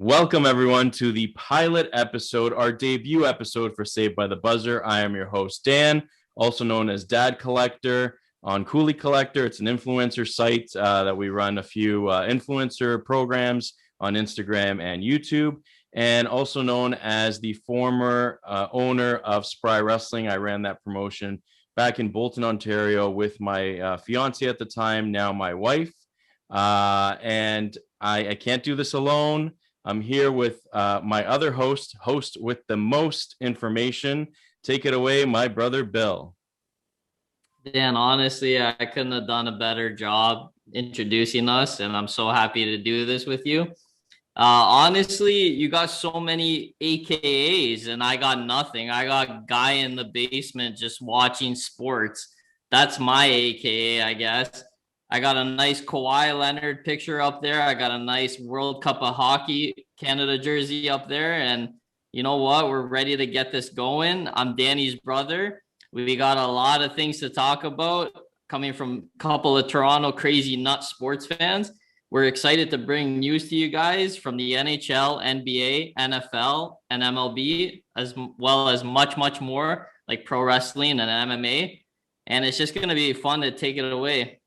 Welcome, everyone, to the pilot episode, our debut episode for Saved by the Buzzer. I am your host, Dan, also known as Dad Collector on Coolie Collector. It's an influencer site that we run a few influencer programs on Instagram and YouTube, and also known as the former owner of Spry Wrestling. I ran that promotion back in Bolton, Ontario with my fiance at the time, now my wife. And I can't do this alone. I'm here with my other host with the most information. Take it away, my brother, Bill. Dan, honestly, I couldn't have done a better job introducing us, and I'm so happy to do this with you. Honestly, you got so many AKAs, and I got nothing. I got guy in the basement just watching sports. That's my AKA, I guess. I got a nice Kawhi Leonard picture up there. I got a nice World Cup of Hockey Canada jersey up there. And you know what? We're ready to get this going. I'm Danny's brother. We got a lot of things to talk about coming from a couple of Toronto crazy nut sports fans. We're excited to bring news to you guys from the NHL, NBA, NFL, and MLB, as well as much, much more like pro wrestling and MMA. And it's just going to be fun to take it away.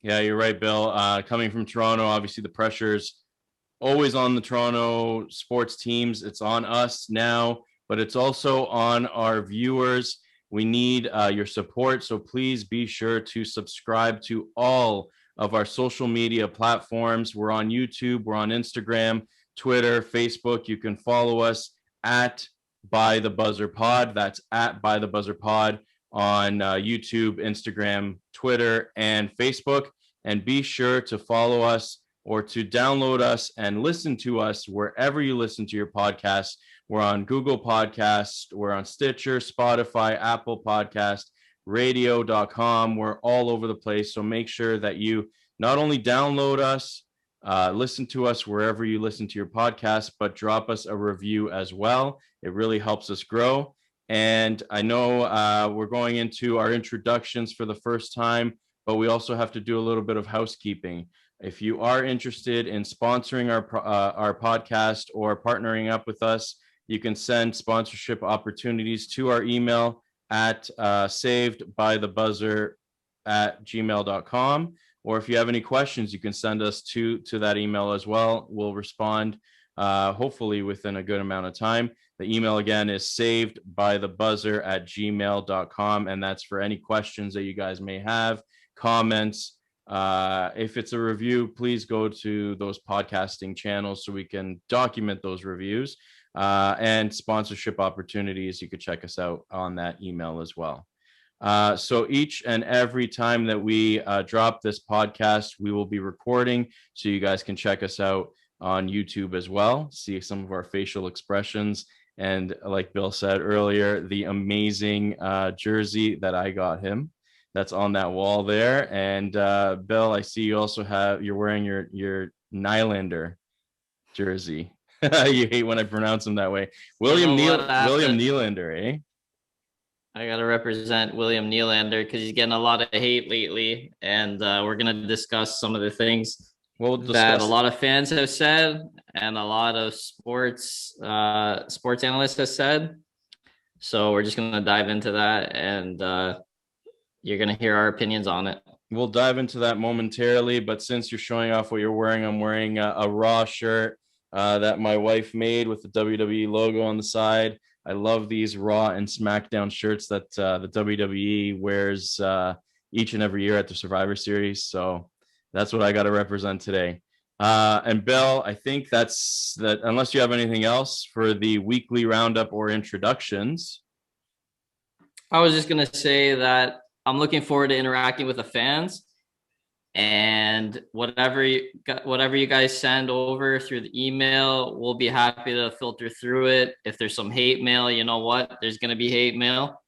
Yeah, you're right, Bill. Coming from Toronto, obviously the pressure's always on the Toronto sports teams. It's on us now, but it's also on our viewers. We need your support, so please be sure to subscribe to all of our social media platforms. We're on YouTube, we're on Instagram, Twitter, Facebook. You can follow us at By the Buzzer Pod. That's at By the Buzzer Pod on YouTube, Instagram, Twitter, and Facebook. And be sure to follow us or to download us and listen to us wherever you listen to your podcasts. We're on Google Podcasts, we're on Stitcher, Spotify, Apple Podcast, radio.com. We're all over the place. So make sure that you not only download us, listen to us wherever you listen to your podcast, but drop us a review as well. It really helps us grow. And I know we're going into our introductions for the first time, but we also have to do a little bit of housekeeping. If you are interested in sponsoring our podcast or partnering up with us, you can send sponsorship opportunities to our email at savedbythebuzzer@gmail.com. Or if you have any questions, you can send us to that email as well. We'll respond hopefully within a good amount of time. The email again is savedbythebuzzer@gmail.com, and that's for any questions that you guys may have, comments. If it's a review, please go to those podcasting channels so we can document those reviews, and sponsorship opportunities. You could check us out on that email as well. So each and every time that we drop this podcast, we will be recording, so you guys can check us out on YouTube as well, see some of our facial expressions. And like Bill said earlier, the amazing jersey that I got him, that's on that wall there. And Bill, I see you also you're wearing your Nylander jersey. You hate when I pronounce him that way. William Nylander, eh? I got to represent William Nylander because he's getting a lot of hate lately. And we're going to discuss some of the things that a lot of fans have said and a lot of sports analysts have said. So we're just going to dive into that, and you're going to hear our opinions on it. We'll dive into that momentarily, but since you're showing off what you're wearing, I'm wearing a Raw shirt that my wife made with the WWE logo on the side. I love these Raw and SmackDown shirts that the WWE wears each and every year at the Survivor Series. So that's what I got to represent today. And Bill, I think that's that, unless you have anything else for the weekly roundup or introductions. I was just going to say that I'm looking forward to interacting with the fans, and whatever you guys send over through the email, we'll be happy to filter through it. If there's some hate mail, you know what? There's going to be hate mail.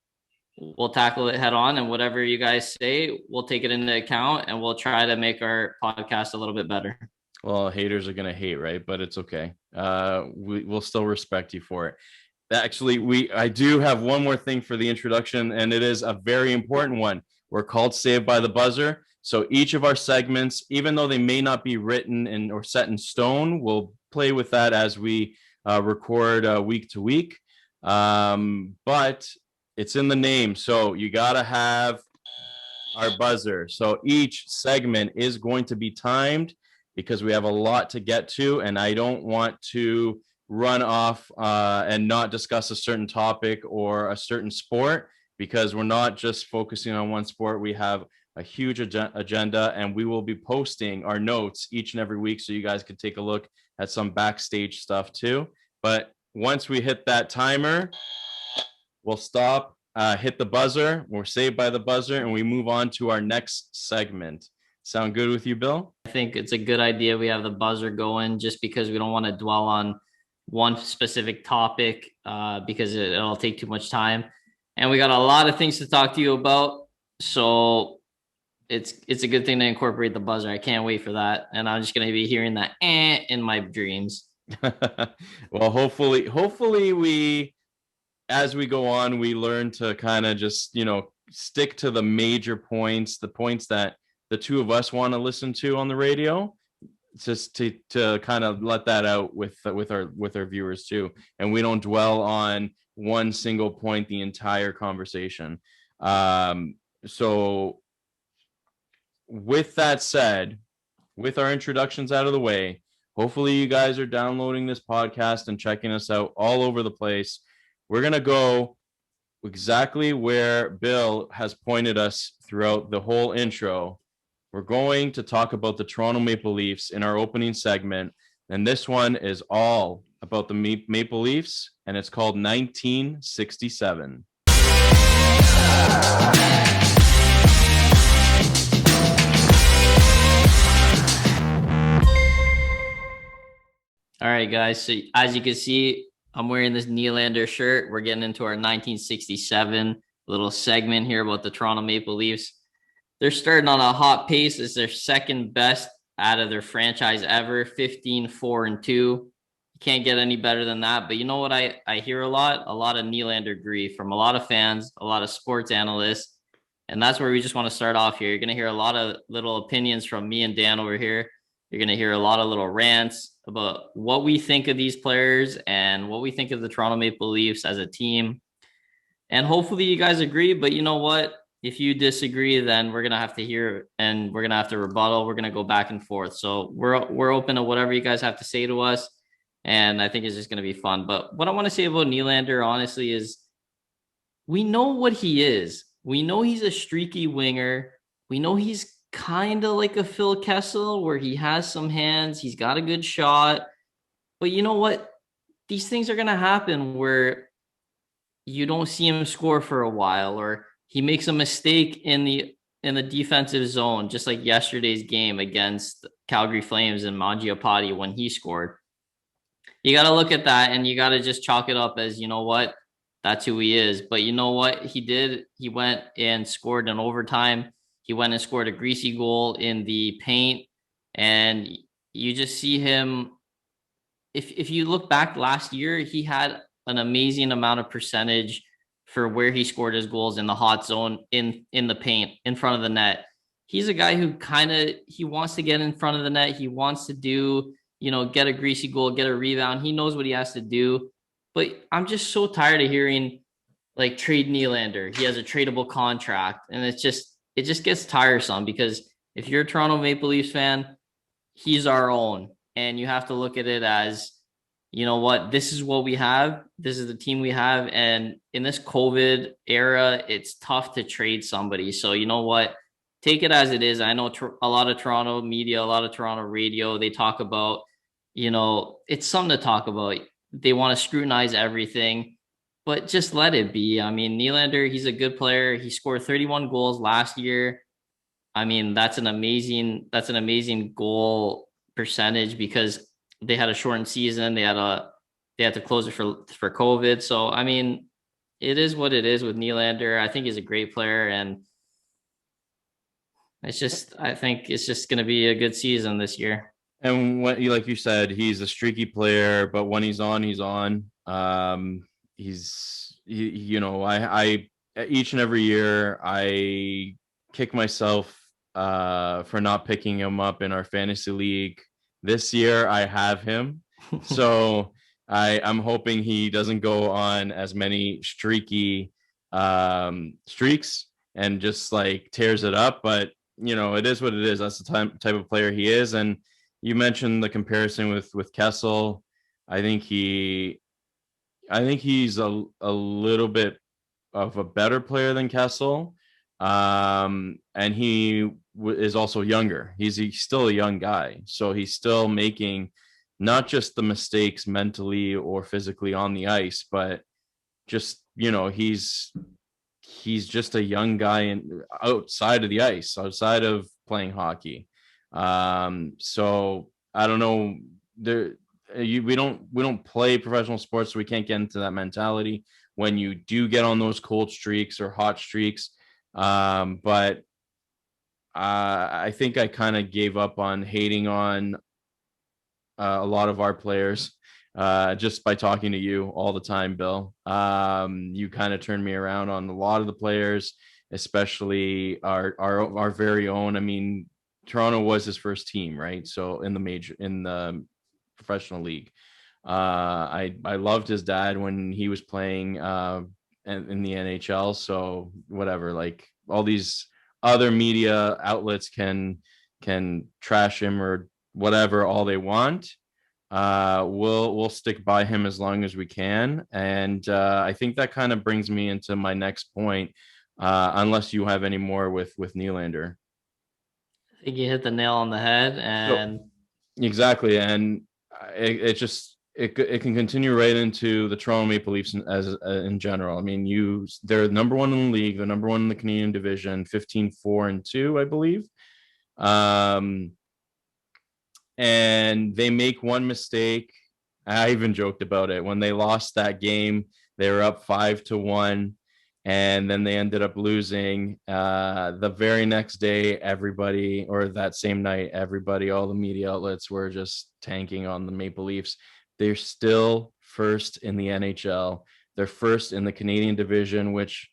We'll tackle it head on, and whatever you guys say, we'll take it into account, and we'll try to make our podcast a little bit better. Well, haters are going to hate, right? But it's okay. We'll still respect you for it. Actually, I do have one more thing for the introduction, and it is a very important one. We're called Saved by the Buzzer. So each of our segments, even though they may not be written or set in stone, will play with that as we record week to week. But it's in the name. So you got to have our buzzer. So each segment is going to be timed because we have a lot to get to, and I don't want to run off and not discuss a certain topic or a certain sport, because we're not just focusing on one sport. We have a huge agenda, and we will be posting our notes each and every week so you guys can take a look at some backstage stuff too. But once we hit that timer, we'll stop, hit the buzzer. We're saved by the buzzer, and we move on to our next segment. Sound good with you, Bill? I think it's a good idea we have the buzzer going, just because we don't want to dwell on one specific topic because it'll take too much time. And we got a lot of things to talk to you about. So it's a good thing to incorporate the buzzer. I can't wait for that. And I'm just going to be hearing that in my dreams. Well, hopefully we, as we go on, we learn to kind of just, stick to the major points, the points that the two of us want to listen to on the radio, just to kind of let that out with our viewers too, and we don't dwell on one single point the entire conversation. So with that said, with our introductions out of the way, hopefully you guys are downloading this podcast and checking us out all over the place. We're going to go exactly where Bill has pointed us throughout the whole intro. We're going to talk about the Toronto Maple Leafs in our opening segment. And this one is all about the Maple Leafs, and it's called 1967. All right, guys. So as you can see, I'm wearing this Nylander shirt. We're getting into our 1967 little segment here about the Toronto Maple Leafs. They're starting on a hot pace. It's their second best out of their franchise ever, 15-4-2. You can't get any better than that. But you know what I hear a lot of Nylander grief from a lot of fans, a lot of sports analysts. And that's where we just want to start off here. You're going to hear a lot of little opinions from me and Dan over here. You're going to hear a lot of little rants about what we think of these players and what we think of the Toronto Maple Leafs as a team. And hopefully you guys agree, but you know what? If you disagree, then we're going to have to hear and we're going to have to rebuttal. We're going to go back and forth. So we're open to whatever you guys have to say to us. And I think it's just going to be fun. But what I want to say about Nylander, honestly, is we know what he is. We know he's a streaky winger. We know he's kind of like a Phil Kessel, where he has some hands. He's got a good shot. But you know what? These things are going to happen where you don't see him score for a while, or he makes a mistake in the defensive zone, just like yesterday's game against Calgary Flames and Mangiapane when he scored. You got to look at that and you got to just chalk it up as, you know what, that's who he is. But you know what he did? He went and scored in overtime. He went and scored a greasy goal in the paint. And you just see him. If you look back last year, he had an amazing amount of percentage for where he scored his goals in the hot zone, in the paint, in front of the net. He's a guy who he wants to get in front of the net. He wants to do, get a greasy goal, get a rebound. He knows what he has to do. But I'm just so tired of hearing like trade Nylander. He has a tradable contract. And it just gets tiresome, because if you're a Toronto Maple Leafs fan, he's our own. And you have to look at it as, you know what, this is what we have. This is the team we have. And in this COVID era, it's tough to trade somebody. So you know what, take it as it is. I know a lot of Toronto media, a lot of Toronto radio, they talk about, it's something to talk about. They want to scrutinize everything, but just let it be. I mean, Nylander, he's a good player. He scored 31 goals last year. I mean, that's an amazing goal percentage, because they had a shortened season. They had to close it for COVID. So, I mean, it is what it is with Nylander. I think he's a great player, and I think it's just going to be a good season this year. And like you said, he's a streaky player, but when he's on, he's on. I each and every year I kick myself for not picking him up in our fantasy league. This year I have him. So I'm hoping he doesn't go on as many streaky streaks and just like tears it up. But it is what it is. That's the type of player he is. And you mentioned the comparison with Kessel. I think he's a little bit of a better player than Kessel. And he is also younger. He's still a young guy, so he's still making not just the mistakes mentally or physically on the ice, but just he's just a young guy and outside of the ice, outside of playing hockey. So I don't know. We don't play professional sports, so we can't get into that mentality when you do get on those cold streaks or hot streaks. But I think I kind of gave up on hating on a lot of our players just by talking to you all the time, Bill. You kind of turned me around on a lot of the players, especially our very own. I mean, Toronto was his first team, right? So in the professional league. I loved his dad when he was playing in the NHL. So whatever, like all these other media outlets can trash him or whatever all they want. We'll stick by him as long as we can, and I think that kind of brings me into my next point. Unless you have any more with Nylander. I think you hit the nail on the head. So And exactly, and it can continue right into the Toronto Maple Leafs in general. I mean, they're number one in the league, they're number one in the Canadian division, 15-4-2, I believe. Um, and they make one mistake. I even joked about it when they lost that game. They were up 5-1, and then they ended up losing. The very next day, everybody, or that same night, everybody, all the media outlets were just tanking on the Maple Leafs. They're still first in the NHL. They're first in the Canadian division, which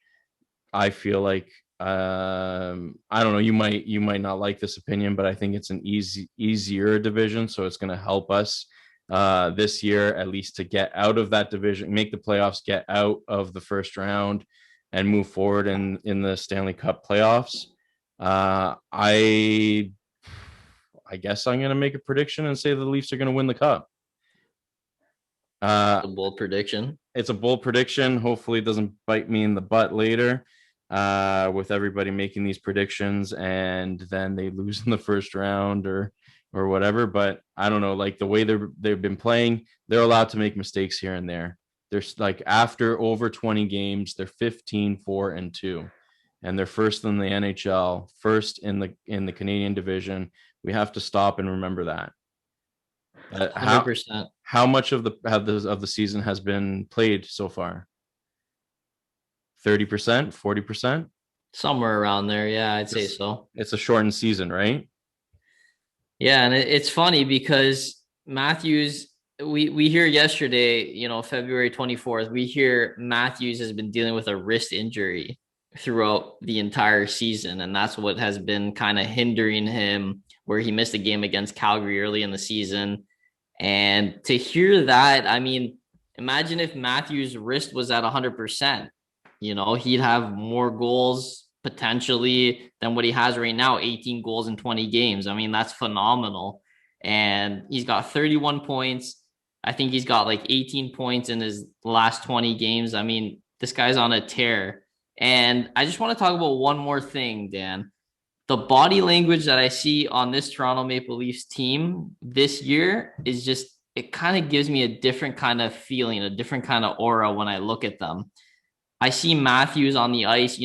I feel like I don't know, you might not like this opinion, but I think it's an easier division, so it's going to help us this year at least to get out of that division, make the playoffs, get out of the first round, and move forward in the Stanley Cup playoffs. I guess I'm going to make a prediction and say the Leafs are going to win the cup. a bold prediction. It's a bold prediction. Hopefully, it doesn't bite me in the butt later with everybody making these predictions and then they lose in the first round or whatever. But I don't know, like the way they've been playing, they're allowed to make mistakes here and there. There's like after over 20 games, they're 15-4-2, and they're first in the NHL, first in the Canadian division. We have to stop and remember that. Uh, how 100%. how much of the season has been played so far? 30%, 40%? Somewhere around there. Yeah, I'd say It's, so. it's a shortened season, right? Yeah, and it's funny because Matthews, we hear yesterday, February 24th, we hear Matthews has been dealing with a wrist injury throughout the entire season, and that's what has been kind of hindering him, where he missed a game against Calgary early in the season. And to hear that, I mean, imagine if Matthews' wrist was at 100%. He'd have more goals potentially than what he has right now, 18 goals in 20 games. I mean, that's phenomenal. And he's got 31 points. I think he's got like 18 points in his last 20 games. I mean, this guy's on a tear. And I just want to talk about one more thing, Dan. The body language that I see on this Toronto Maple Leafs team this year is just, it kind of gives me a different kind of feeling, a different kind of aura when I look at them. I see Matthews on the ice,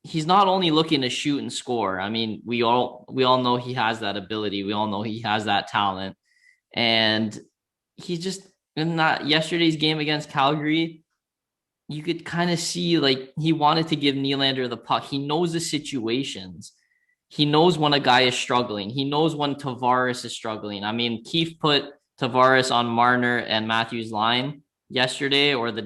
he's not only looking to shoot and score. I mean, we all know he has that ability. We all know he has that talent. And he just in that yesterday's game against Calgary, you could kind of see like he wanted to give Nylander the puck. He knows the situations. He knows when a guy is struggling. He knows when Tavares is struggling. I mean, Keith put Tavares on Marner and Matthews line yesterday or the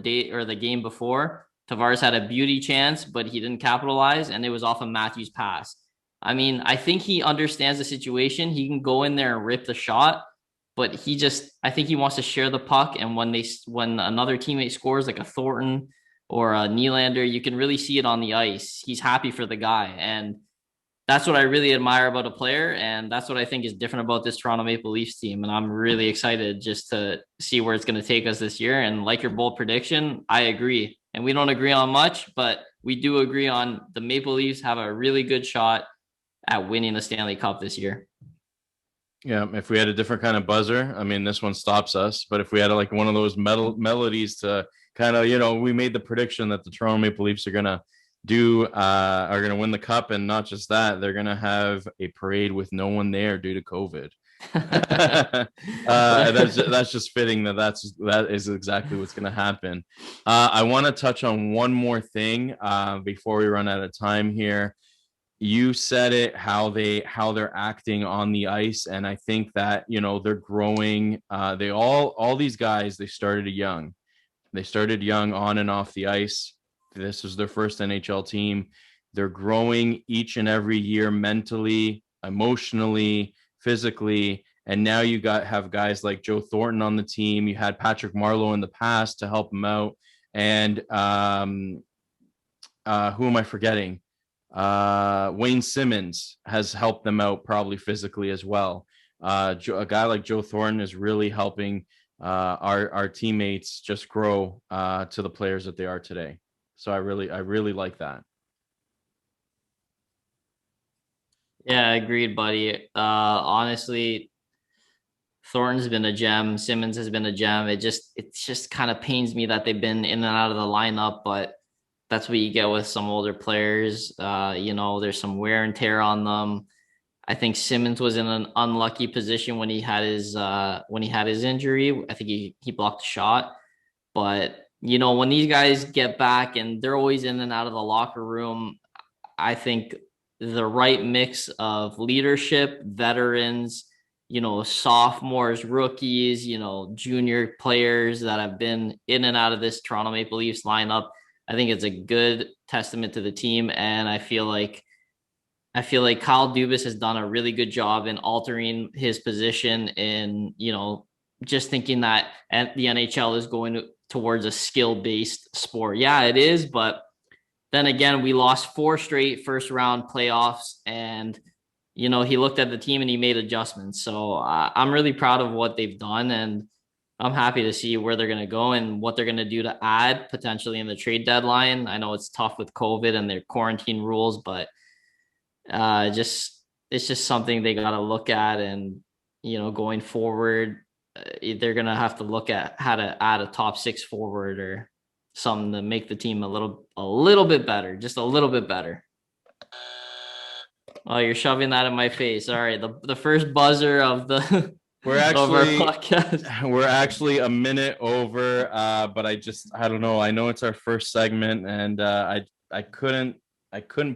game before. Tavares had a beauty chance, but he didn't capitalize, and it was off of Matthews' pass. I mean, I think he understands the situation. He can go in there and rip the shot, but I think he wants to share the puck. And when another teammate scores, like a Thornton or a Nylander, you can really see it on the ice. He's happy for the guy. And that's what I really admire about a player. And that's what I think is different about this Toronto Maple Leafs team. And I'm really excited just to see where it's going to take us this year. And like your bold prediction, I agree. And we don't agree on much, but we do agree on the Maple Leafs have a really good shot at winning the Stanley Cup this year. Yeah, if we had a different kind of buzzer, I mean, this one stops us. But if we had like one of those melodies to kind of, we made the prediction that the Toronto Maple Leafs are gonna win the cup, and not just that, they're gonna have a parade with no one there due to COVID. That's just fitting that is exactly what's gonna happen. I want to touch on one more thing before we run out of time here. You said it, how they're acting on the ice, and I think that they're growing. They all these guys, they started young on and off the ice. This is their first NHL team. They're growing each and every year, mentally, emotionally, physically, and now you have guys like Joe Thornton on the team. You had Patrick Marleau in the past to help him out, and who am I forgetting? Wayne Simmons has helped them out probably physically as well. A guy like Joe Thornton is really helping our teammates just grow to the players that they are today. So I really like that. Yeah, agreed, buddy. Honestly, Thornton's been a gem. Simmons has been a gem. It just kind of pains me that they've been in and out of the lineup, but that's what you get with some older players. There's some wear and tear on them. I think Simmons was in an unlucky position when he had his injury. I think he blocked a shot. But when these guys get back and they're always in and out of the locker room, I think the right mix of leadership, veterans, sophomores, rookies, junior players that have been in and out of this Toronto Maple Leafs lineup, I think it's a good testament to the team. And I feel like Kyle Dubas has done a really good job in altering his position in, just thinking that the NHL is going towards a skill-based sport. Yeah, it is. But then again, we lost 4 straight first round playoffs, and, he looked at the team and he made adjustments. So I'm really proud of what they've done, and I'm happy to see where they're going to go and what they're going to do to add potentially in the trade deadline. I know it's tough with COVID and their quarantine rules, but it's just something they got to look at. And, going forward, they're going to have to look at how to add a top 6 forward or something to make the team a little bit better, just a little bit better. Oh, you're shoving that in my face. All right. The first buzzer of the we're actually a minute over, but I don't know. I know it's our first segment, and I couldn't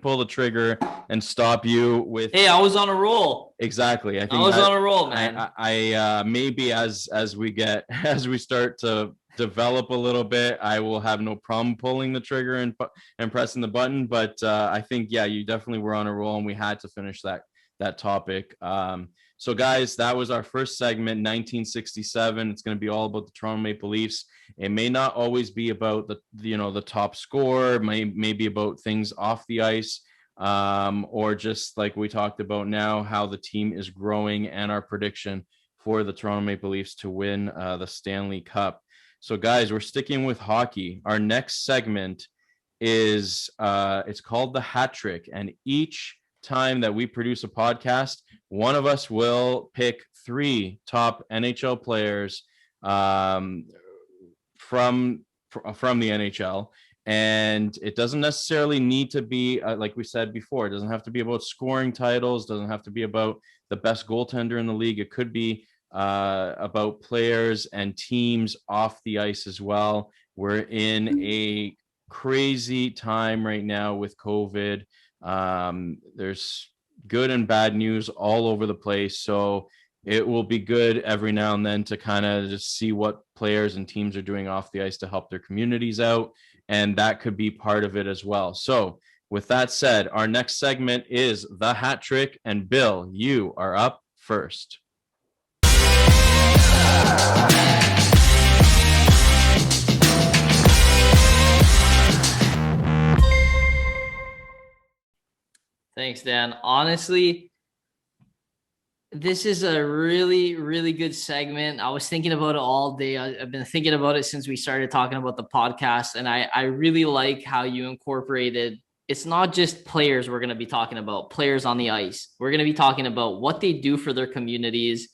pull the trigger and stop you with. Hey, I was on a roll. Exactly. I think I was on a roll, man. I maybe as we start to develop a little bit, I will have no problem pulling the trigger and pressing the button. But I think, yeah, you definitely were on a roll, and we had to finish that topic. So guys, that was our first segment, 1967. It's going to be all about the Toronto Maple Leafs. It may not always be about the top score, may be about things off the ice, or just like we talked about now, how the team is growing and our prediction for the Toronto Maple Leafs to win the Stanley Cup. So guys, we're sticking with hockey. Our next segment is it's called the Hat Trick, and each time that we produce a podcast, one of us will pick 3 top NHL players from the NHL, and it doesn't necessarily need to be like we said before. It doesn't have to be about scoring titles. Doesn't have to be about the best goaltender in the league. It could be about players and teams off the ice as well. We're in a crazy time right now with COVID. There's good and bad news all over the place, so it will be good every now and then to kind of just see what players and teams are doing off the ice to help their communities out, and that could be part of it as well. So with that said, our next segment is the Hat Trick, and Bill, you are up first. Thanks, Dan. Honestly, this is a really, really good segment. I was thinking about it all day. I've been thinking about it since we started talking about the podcast. And I really like how you incorporated, it's not just players we're going to be talking about, players on the ice. We're going to be talking about what they do for their communities.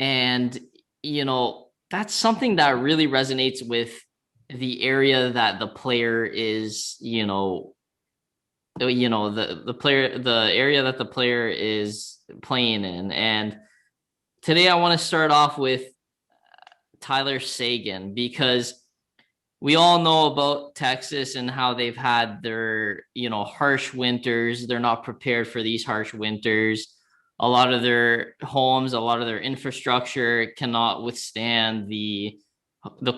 And, that's something that really resonates with the area that the player is, the player, the area that the player is playing in. And today I want to start off with Tyler Seguin, because we all know about Texas and how they've had their, harsh winters. They're not prepared for these harsh winters. A lot of their homes, a lot of their infrastructure cannot withstand the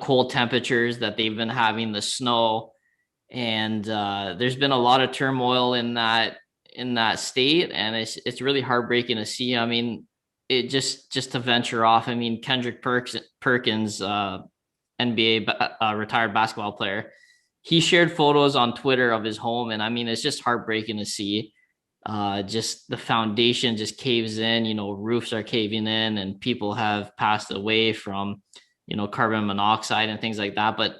cold temperatures that they've been having, the snow. And there's been a lot of turmoil in that state, and it's really heartbreaking to see. I mean, it just to venture off. I mean, Kendrick Perkins, NBA retired basketball player, he shared photos on Twitter of his home, and I mean, it's just heartbreaking to see. Just the foundation just caves in. Roofs are caving in, and people have passed away from carbon monoxide and things like that. But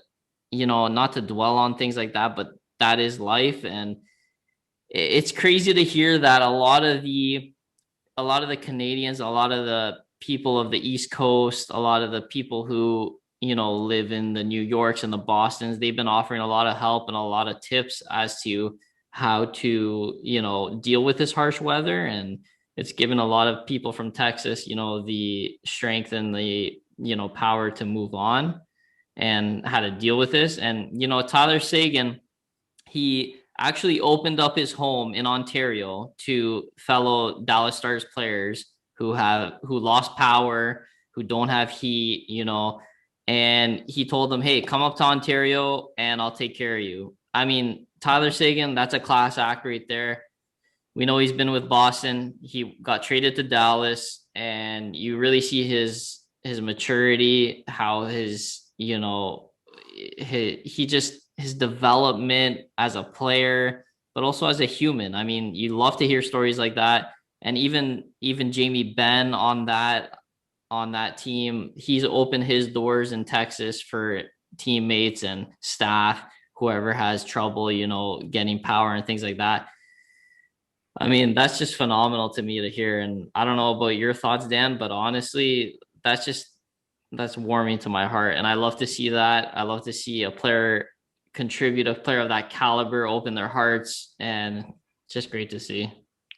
not to dwell on things like that, but that is life. And it's crazy to hear that a lot of the Canadians, a lot of the people of the East Coast, a lot of the people who, live in the New Yorks and the Bostons, they've been offering a lot of help and a lot of tips as to how to, deal with this harsh weather. And it's given a lot of people from Texas, the strength and the, power to move on and how to deal with this. And, Tyler Seguin, he actually opened up his home in Ontario to fellow Dallas Stars players who lost power, who don't have heat, and he told them, hey, come up to Ontario and I'll take care of you. I mean, Tyler Seguin, that's a class act right there. We know he's been with Boston. He got traded to Dallas, and you really see his maturity, how his his development as a player, but also as a human. I mean, you love to hear stories like that. And even Jamie Benn on that team, he's opened his doors in Texas for teammates and staff, whoever has trouble, getting power and things like that. I mean, that's just phenomenal to me to hear. And I don't know about your thoughts, Dan, but honestly, that's warming to my heart. And I love to see that. I love to see a player contribute, a player of that caliber, open their hearts, and just great to see.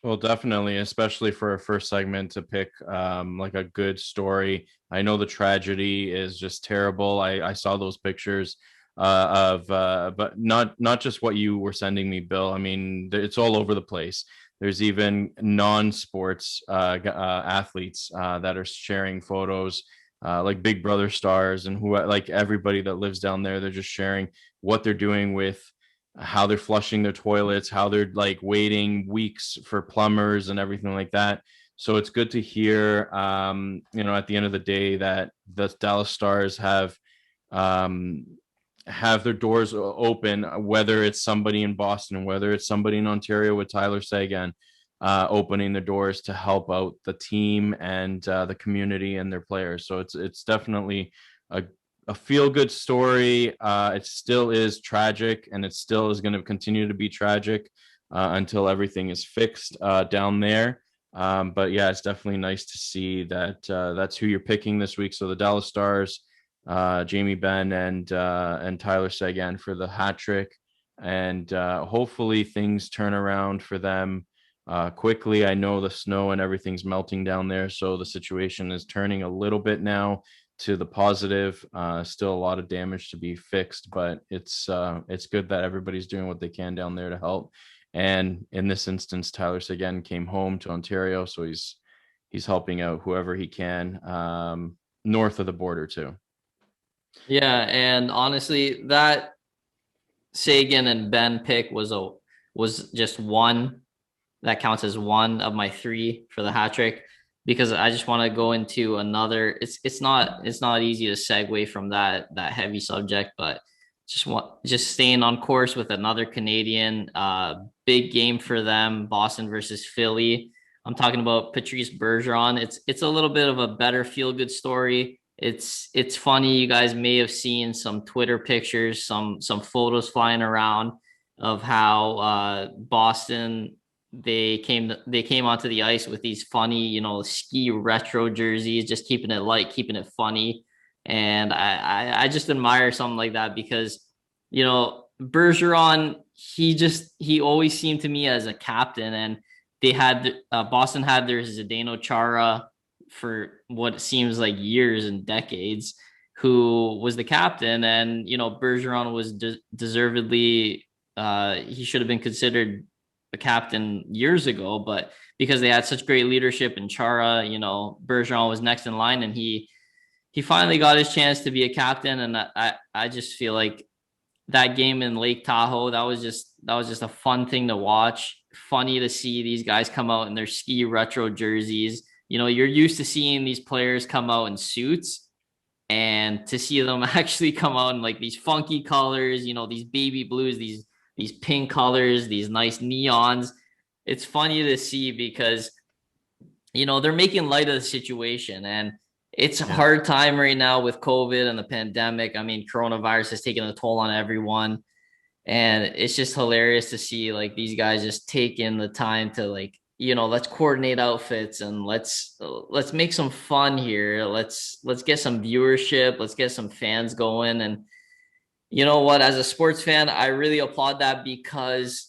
Well, definitely, especially for a first segment to pick like a good story. I know the tragedy is just terrible. I saw those pictures but not just what you were sending me, Bill. I mean, it's all over the place. There's even non-sports athletes that are sharing photos, like Big Brother stars and like everybody that lives down there. They're just sharing what they're doing with how they're flushing their toilets, how they're like waiting weeks for plumbers and everything like that. So it's good to hear, at the end of the day, that the Dallas Stars have their doors open, whether it's somebody in Boston, whether it's somebody in Ontario with Tyler Seguin, opening their doors to help out the team and the community and their players. So it's definitely a feel-good story. It still is tragic, and it still is going to continue to be tragic until everything is fixed down there. But yeah, it's definitely nice to see that that's who you're picking this week. So the Dallas Stars, Jamie Benn and Tyler Seguin for the hat trick, and hopefully things turn around for them quickly. I know the snow and everything's melting down there, so the situation is turning a little bit now to the positive. Still a lot of damage to be fixed, but it's good that everybody's doing what they can down there to help. And in this instance, Tyler Seguin came home to Ontario, so he's helping out whoever he can north of the border too. Yeah, and honestly, that Seguin and Ben pick was just one. That counts as one of my three for the hat trick. because I just want to go into another. It's not easy to segue from that heavy subject, but just staying on course with another Canadian. Big game for them, Boston versus Philly. I'm talking about Patrice Bergeron. It's a little bit of a better feel good story. It's funny. You guys may have seen some Twitter pictures, some photos flying around of how Boston they came onto the ice with these funny, ski retro jerseys, just keeping it light, keeping it funny. And I just admire something like that because, Bergeron, he always seemed to me as a captain, and they had Boston had their Zdeno Chara for what seems like years and decades, who was the captain, and Bergeron was deservedly he should have been considered a captain years ago, but because they had such great leadership in Chara, Bergeron was next in line, and he finally got his chance to be a captain. And I just feel like that game in Lake Tahoe, that was just a fun thing to watch. Funny to see these guys come out in their ski retro jerseys. You're used to seeing these players come out in suits, and to see them actually come out in like these funky colors, these baby blues, these pink colors, these nice neons. It's funny to see because they're making light of the situation, and it's a Yeah. hard time right now with COVID and the pandemic. I mean, coronavirus has taken a toll on everyone, and it's just hilarious to see like these guys just taking the time to like, let's coordinate outfits and let's make some fun here. Let's get some viewership, let's get some fans going. And you know what, as a sports fan, I really applaud that, because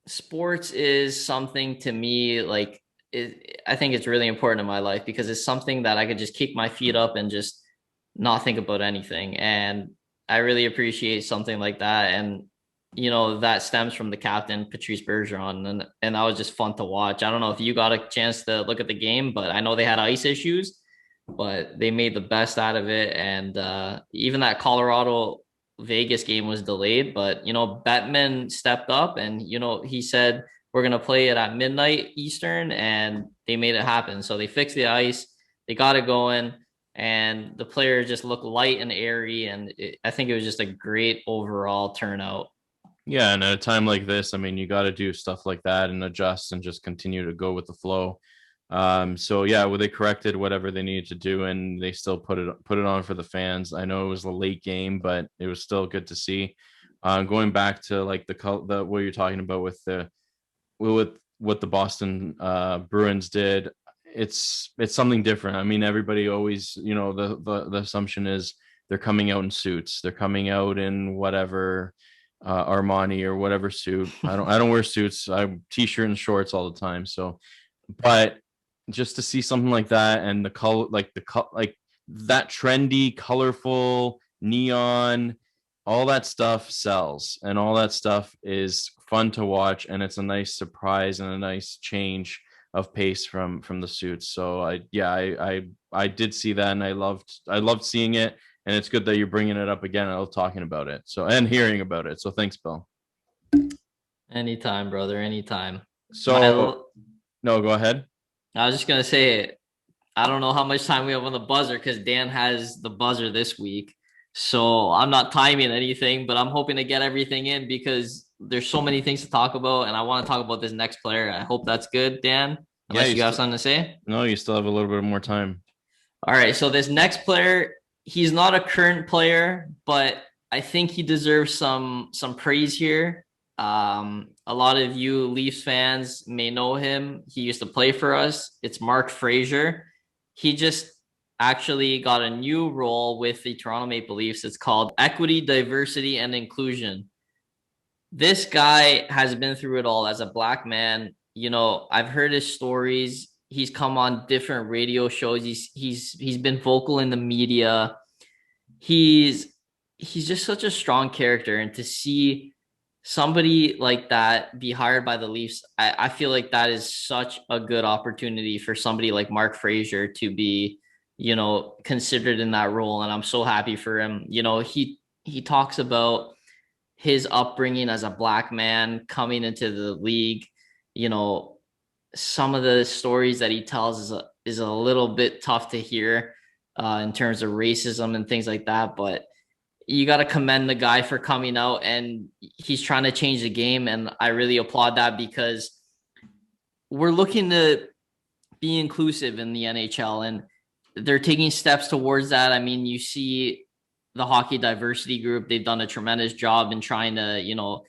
sports is something to me like I think it's really important in my life, because it's something that I could just kick my feet up and just not think about anything. And I really appreciate something like that. And that stems from the captain, Patrice Bergeron, and that was just fun to watch. I don't know if you got a chance to look at the game, but I know they had ice issues, but they made the best out of it. And even that Colorado Vegas game was delayed, but Bettman stepped up, and he said we're gonna play it at midnight Eastern, and they made it happen. So they fixed the ice, they got it going, and the players just looked light and airy, and I think it was just a great overall turnout. Yeah, and at a time like this, I mean, you got to do stuff like that and adjust and just continue to go with the flow. So yeah, well, they corrected whatever they needed to do, and they still put it on for the fans. I know it was a late game, but it was still good to see. Going back to like the what you're talking about with what the Boston Bruins did, it's something different. I mean, everybody always, the assumption is they're coming out in suits, they're coming out in whatever Armani or whatever suit. I don't wear suits. I'm t-shirt and shorts all the time. So, but just to see something like that, and the color, like that trendy, colorful neon, all that stuff sells, and all that stuff is fun to watch, and it's a nice surprise and a nice change of pace from the suits. So I did see that, and I loved seeing it, and it's good that you're bringing it up again. I love talking about it, so, and hearing about it. So thanks, Bill. Anytime, brother, anytime. My So no, go ahead. I was just gonna say, I don't know how much time we have on the buzzer, because Dan has the buzzer this week. So I'm not timing anything, but I'm hoping to get everything in, because there's so many things to talk about, and I want to talk about this next player. I hope that's good, Dan, Yeah, unless you have something to say. no, you still have a little bit more time. All right. So this next player, he's not a current player, but I think he deserves some praise here. A lot of you Leafs fans may know him. He used to play for us. It's Mark Frazier. He just actually got a new role with the Toronto Maple Leafs. It's called Equity, Diversity, and Inclusion. This guy has been through it all as a black man. I've heard his stories. He's come on different radio shows. He's been vocal in the media. He's just such a strong character, and to see somebody like that be hired by the Leafs, I feel like that is such a good opportunity for somebody like Mark Frazier to be, considered in that role. And I'm so happy for him. He talks about his upbringing as a black man coming into the league, you know, some of the stories that he tells is a little bit tough to hear in terms of racism and things like that. But you got to commend the guy for coming out, and he's trying to change the game. And I really applaud that, because we're looking to be inclusive in the NHL, and they're taking steps towards that. I mean, you see the hockey diversity group, they've done a tremendous job in trying to,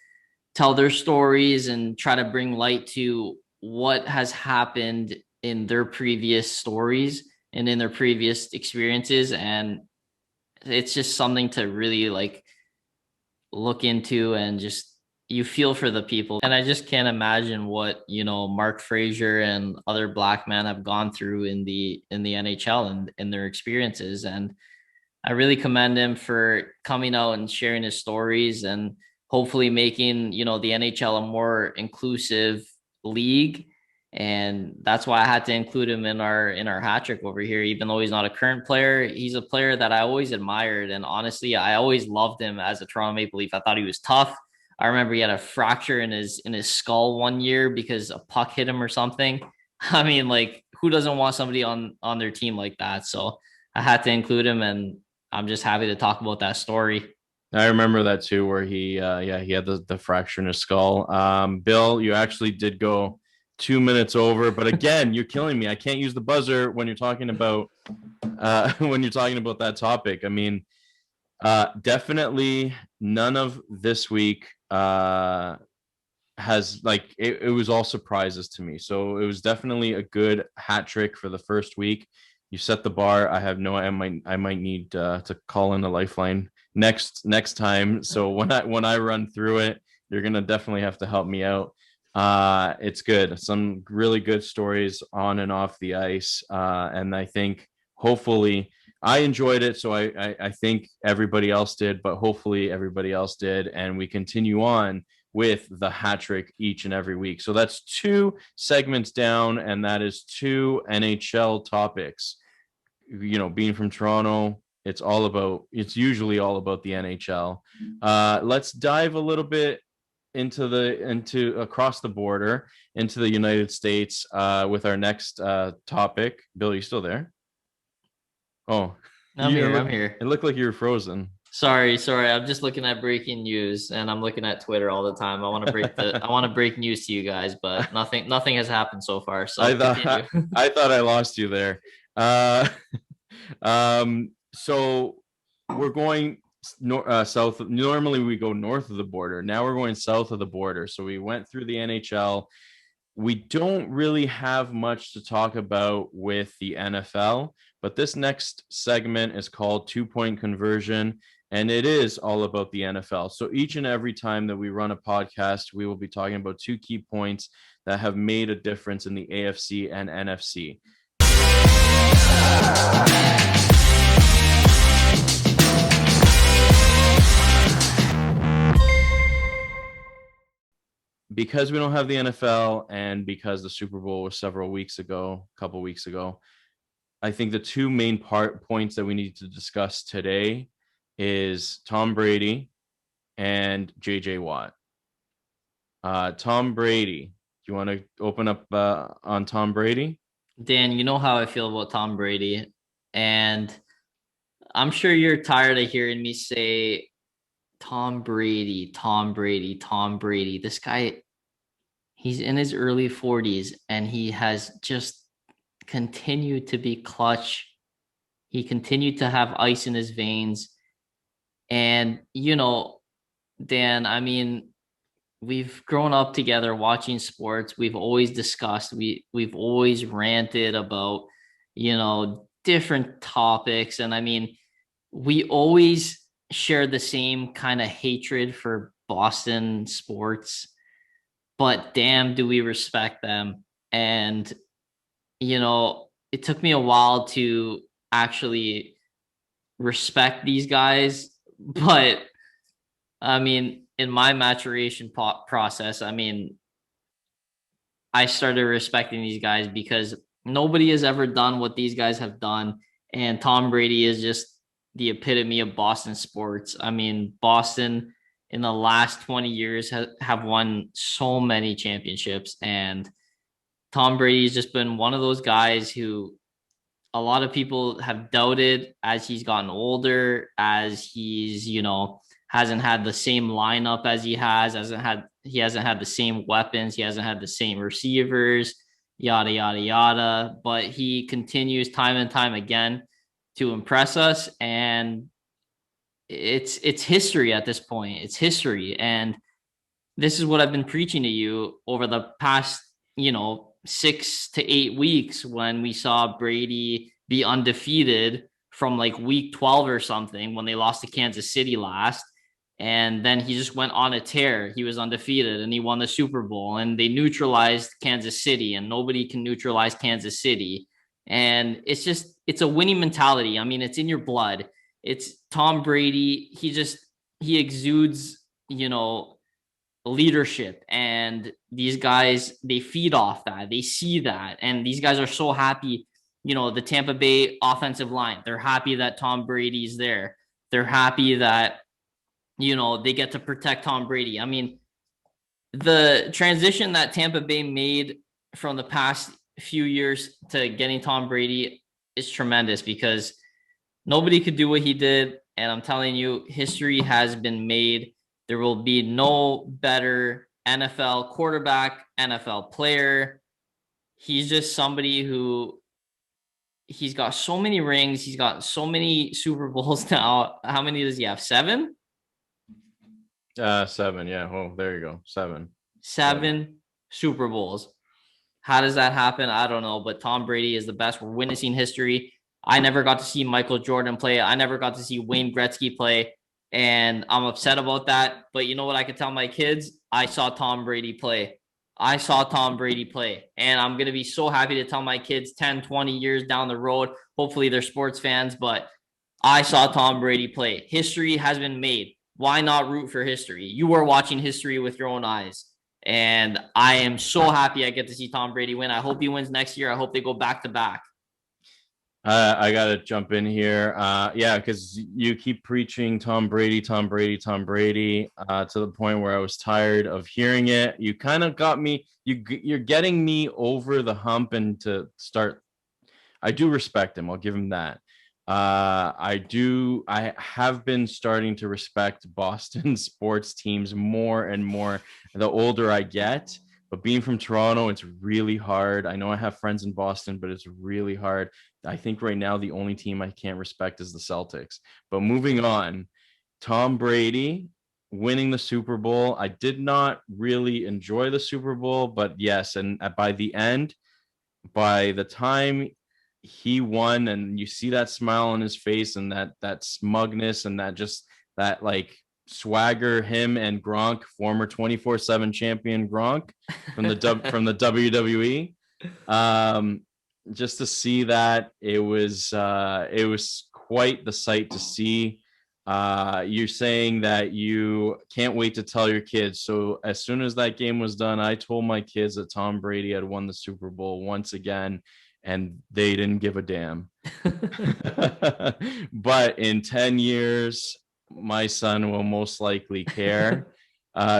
tell their stories and try to bring light to what has happened in their previous stories and in their previous experiences. And it's just something to really like look into, and just you feel for the people. And I just can't imagine what, Mark Frazier and other black men have gone through in the NHL and in their experiences. And I really commend him for coming out and sharing his stories, and hopefully making, the NHL a more inclusive league. And that's why I had to include him in our hat trick over here. Even though he's not a current player, he's a player that I always admired. And honestly, I always loved him as a Toronto Maple Leaf. I thought he was tough. I remember he had a fracture in his skull one year because a puck hit him or something. I mean, like, who doesn't want somebody on their team like that? So I had to include him, and I'm just happy to talk about that story. I remember that too, where he he had the fracture in his skull. Bill, you actually did go 2 minutes over, but again, you're killing me. I can't use the buzzer when you're talking about when you're talking about that topic. I mean, definitely none of this week has like it was all surprises to me. So it was definitely a good hat trick for the first week. You set the bar. I might need to call in a lifeline next time. So when I run through it, you're gonna definitely have to help me out. It's good. Some really good stories on and off the ice. And I think hopefully I enjoyed it. So I think everybody else did, but hopefully everybody else did. And we continue on with the hat trick each and every week. So that's two segments down, and that is two NHL topics. Being from Toronto, it's usually all about the NHL. Let's dive a little bit into across the border into the United States with our next topic. Bill, you still there? Oh, I'm here. I'm here. it looked like you were frozen. Sorry. I'm just looking at breaking news, and I'm looking at Twitter all the time. I want to break news to you guys, but nothing has happened so far. So I thought I thought I lost you there. Uh, so we're going south. Normally we go north of the border. Now we're going south of the border. So we went through the NHL. We don't really have much to talk about with the NFL, but this next segment is called 2-point conversion, and it is all about the NFL. So each and every time that we run a podcast, we will be talking about two key points that have made a difference in the AFC and NFC. Because we don't have the NFL, and because the Super Bowl was a couple weeks ago, I think the two main points that we need to discuss today is Tom Brady and JJ Watt. Tom Brady, do you want to open up on Tom Brady? Dan, you know how I feel about Tom Brady, and I'm sure you're tired of hearing me say Tom Brady, Tom Brady, Tom Brady. This guy, he's in his early 40s, and he has just continued to be clutch. He continued to have ice in his veins. And, Dan, I mean, we've grown up together watching sports. We've always discussed, we've always ranted about, different topics. And I mean, we always share the same kind of hatred for Boston sports, but damn, do we respect them. And, it took me a while to actually respect these guys, but I mean, in my maturation process, I mean, I started respecting these guys because nobody has ever done what these guys have done. And Tom Brady is just the epitome of Boston sports. I mean, Boston in the last 20 years have won so many championships. And Tom Brady's just been one of those guys who a lot of people have doubted as he's gotten older, as he's, hasn't had the same lineup as he hasn't had the same weapons, he hasn't had the same receivers, yada yada yada. But he continues time and time again to impress us, and it's history at this point. It's history, and this is what I've been preaching to you over the past, 6 to 8 weeks when we saw Brady be undefeated from like week 12 or something when they lost to Kansas City last. And then he just went on a tear. He was undefeated and he won the Super Bowl, and they neutralized Kansas City, and nobody can neutralize Kansas City. And it's a winning mentality. I mean, it's in your blood. It's Tom Brady. He exudes, leadership, and these guys, they feed off that, they see that, and these guys are so happy. The Tampa Bay offensive line, they're happy that Tom Brady's there. They're happy that they get to protect Tom Brady. I mean, the transition that Tampa Bay made from the past few years to getting Tom Brady is tremendous, because nobody could do what he did, and I'm telling you, history has been made. There will be no better NFL quarterback, NFL player. He's just somebody who, he's got so many rings. He's got so many Super Bowls now. How many does he have? 7? 7. Yeah. Oh, there you go. 7. Seven Super Bowls. How does that happen? I don't know. But Tom Brady is the best. We're witnessing history. I never got to see Michael Jordan play. I never got to see Wayne Gretzky play. And I'm upset about that. But you know what I could tell my kids? I saw Tom Brady play. I saw Tom Brady play. And I'm going to be so happy to tell my kids 10, 20 years down the road. Hopefully they're sports fans, but I saw Tom Brady play. History has been made. Why not root for history? You are watching history with your own eyes. And I am so happy I get to see Tom Brady win. I hope he wins next year. I hope they go back to back. I gotta jump in here. Yeah, because you keep preaching Tom Brady, Tom Brady, Tom Brady, to the point where I was tired of hearing it. You kind of got me. You're getting me over the hump, and to start. I do respect him. I'll give him that. I do. I have been starting to respect Boston sports teams more and more the older I get. But being from Toronto, it's really hard. I know I have friends in Boston, but it's really hard. I think right now the only team I can't respect is the Celtics. But moving on, Tom Brady winning the Super Bowl. I did not really enjoy the Super Bowl, but yes, and by the end, by the time he won, and you see that smile on his face, and that smugness, and that like swagger, him and Gronk, former 24/7 champion Gronk from the WWE. Just to see that, it was quite the sight to see. You're saying that you can't wait to tell your kids. So as soon as that game was done, I told my kids that Tom Brady had won the Super Bowl once again, and they didn't give a damn. But in 10 years, my son will most likely care.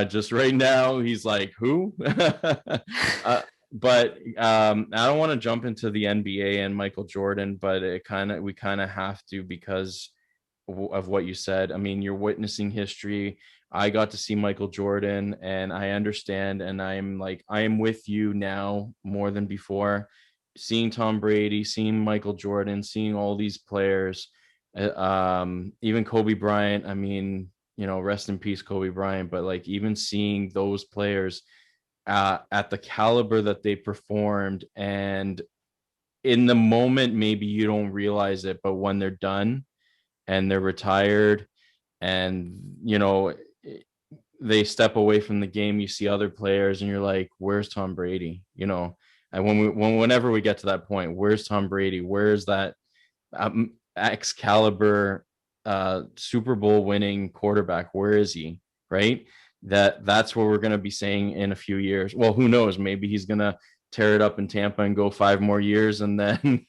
Just right now, he's like, who? But I don't want to jump into the NBA and Michael Jordan, but we kind of have to, because of what you said. I mean, you're witnessing history. I got to see Michael Jordan, and I understand, and I am with you now more than before. Seeing Tom Brady, seeing Michael Jordan, seeing all these players, even Kobe Bryant. I mean, rest in peace, Kobe Bryant. But like, even seeing those players at the caliber that they performed, and in the moment, maybe you don't realize it, but when they're done and they're retired, and they step away from the game, you see other players, and you're like, where's Tom Brady? And whenever we get to that point, where's Tom Brady? Where's that Excalibur Super Bowl winning quarterback? Where is he? Right? That's what we're going to be saying in a few years. Well, who knows? Maybe he's going to tear it up in Tampa and go 5 more years, and then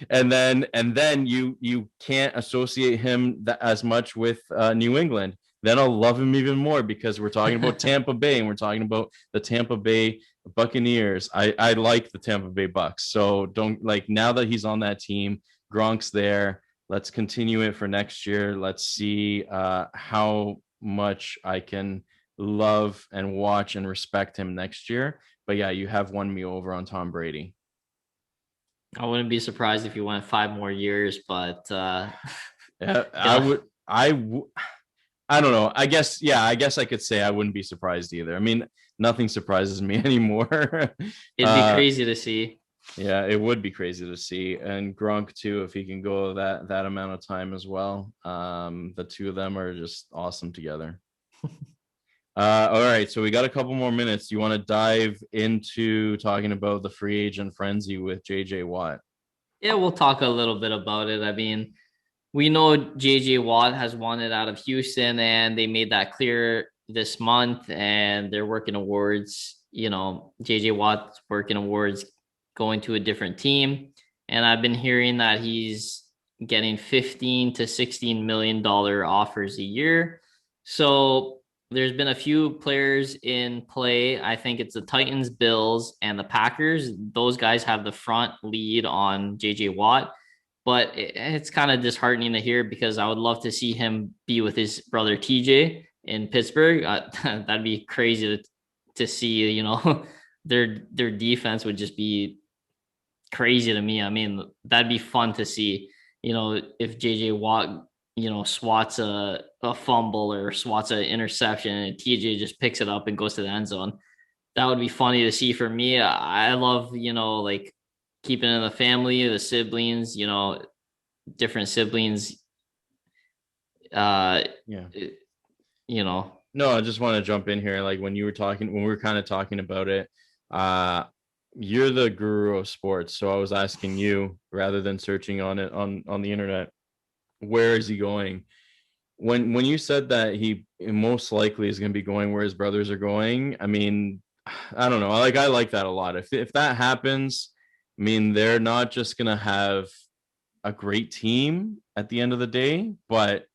and then you can't associate him as much with New England. then I'll love him even more because we're talking about Tampa Bay and we're talking about the Tampa Bay Buccaneers. I like the Tampa Bay Bucks. So don't like now that he's on that team, Gronk's there. Let's continue it for next year. Let's see how much I can love and watch and respect him next year. But yeah, you have won me over on Tom Brady. I wouldn't be surprised if you went 5 more years, but Yeah, I gonna would. I don't know. I guess, yeah, I guess I could say I wouldn't be surprised either. I mean, nothing surprises me anymore. it'd be crazy to see. Yeah, it would be crazy to see. And Gronk too, if he can go that amount of time as well. The two of them are just awesome together. All right, so we got a couple more minutes. Do you want to dive into talking about the free agent frenzy with JJ Watt? Yeah, we'll talk a little bit about it. I mean, we know JJ Watt has wanted out of Houston, and they made that clear this month, and they're working towards, JJ Watt's working towards going to a different team. And I've been hearing that he's getting 15 to 16 million dollar offers a year. So there's been a few players in play. I think it's the Titans, Bills, and the Packers. Those guys have the front lead on JJ Watt, but it's kind of disheartening to hear because I would love to see him be with his brother TJ in Pittsburgh. That'd be crazy to see. Their defense would just be crazy to me. I mean, that'd be fun to see. If JJ Watt, swats a fumble or swats an interception and TJ just picks it up and goes to the end zone. That would be funny to see for me. I love, like keeping in the family, the siblings, different siblings. Yeah. You know, No, I just want to jump in here. Like when we were kind of talking about it, you're the guru of sports. So I was asking you rather than searching on it on the internet, where is he going? When you said that he most likely is going to be going where his brothers are going, I mean, I don't know. I like that a lot. If that happens, I mean, they're not just going to have a great team at the end of the day, but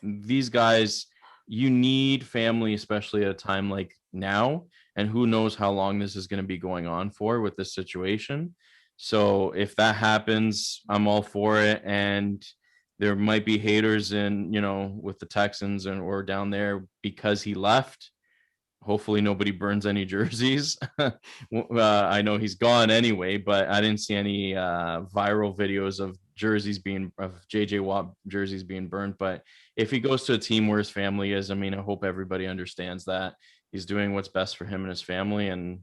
these guys, you need family, especially at a time like now. And who knows how long this is going to be going on for with this situation. So if that happens, I'm all for it. And there might be haters in, with the Texans and or down there because he left. Hopefully nobody burns any jerseys. I know he's gone anyway, but I didn't see any viral videos of JJ Watt jerseys being burned. But if he goes to a team where his family is, I mean, I hope everybody understands that he's doing what's best for him and his family. And,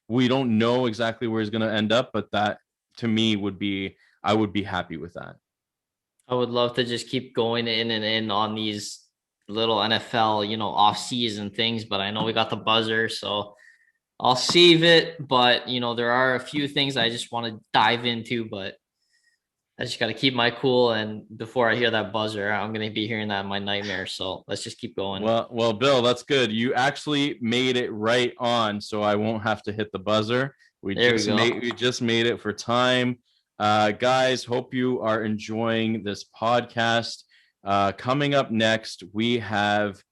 we don't know exactly where he's going to end up, but that to me I would be happy with that. I would love to just keep going in and in on these little NFL, off season things, but I know we got the buzzer, so I'll save it. But there are a few things I just want to dive into, but I just got to keep my cool. And before I hear that buzzer, I'm going to be hearing that in my nightmare. So let's just keep going. Well, Bill, that's good. You actually made it right on, so I won't have to hit the buzzer. We just made it for time. Guys, hope you are enjoying this podcast. Coming up next, we have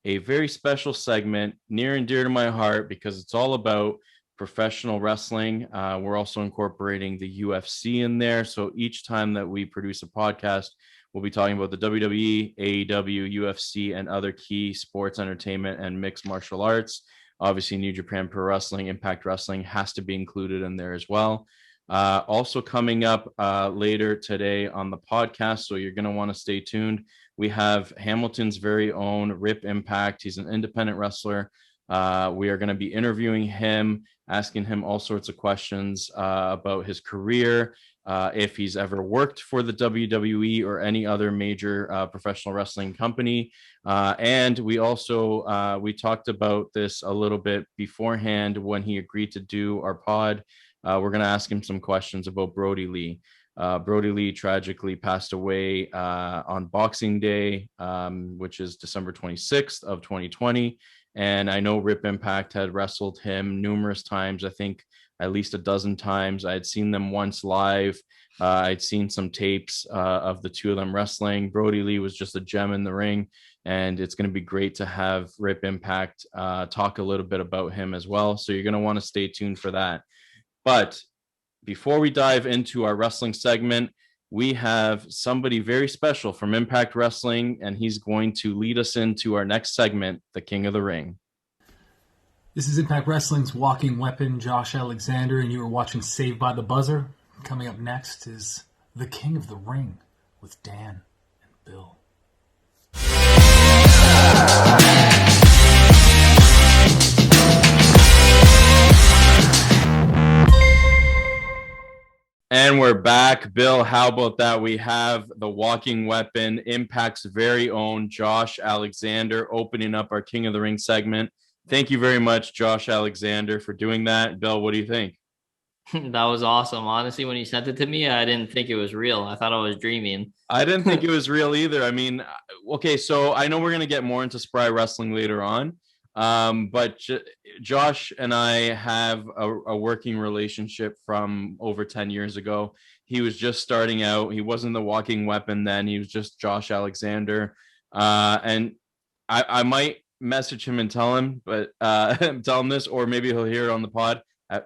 a very special segment near and dear to my heart because it's all about professional wrestling. We're also incorporating the UFC in there. So each time that we produce a podcast, we'll be talking about the WWE, AEW, UFC, and other key sports entertainment and mixed martial arts. Obviously, New Japan Pro Wrestling, Impact Wrestling has to be included in there as well. Also coming up later today on the podcast, so you're going to want to stay tuned. We have Hamilton's very own Rip Impact. He's an independent wrestler. We are going to be interviewing him, asking him all sorts of questions about his career, if he's ever worked for the WWE or any other major professional wrestling company. And we also we talked about this a little bit beforehand when he agreed to do our pod. We're going to ask him some questions about Brody Lee. Brody Lee tragically passed away on Boxing Day, which is December 26th of 2020. And I know Rip Impact had wrestled him numerous times. I think at least a dozen times. I had seen them once live. I'd seen some tapes of the two of them wrestling. Brody Lee was just a gem in the ring. and it's going to be great to have Rip Impact talk a little bit about him as well. So you're going to want to stay tuned for that. But before we dive into our wrestling segment, we have somebody very special from Impact Wrestling, and he's going to lead us into our next segment, the King of the Ring. This is Impact Wrestling's walking weapon, Josh Alexander, and you are watching Saved by the Buzzer. Coming up next is the King of the Ring with Dan and Bill. And we're back. Bill, how about that? We have the walking weapon, Impact's very own Josh Alexander, opening up our King of the Ring segment. Thank you very much, Josh Alexander, for doing that. Bill, what do you think? That was awesome. Honestly, when you sent it to me, I didn't think it was real. I thought I was dreaming. I didn't think it was real either. I mean, okay, so I know we're going to get more into Spry Wrestling later on, but Josh and I have a working relationship from over 10 years ago. He was just starting out. He wasn't the walking weapon then. He was just Josh Alexander. And I might message him and tell him, but tell him this, or maybe he'll hear it on the pod.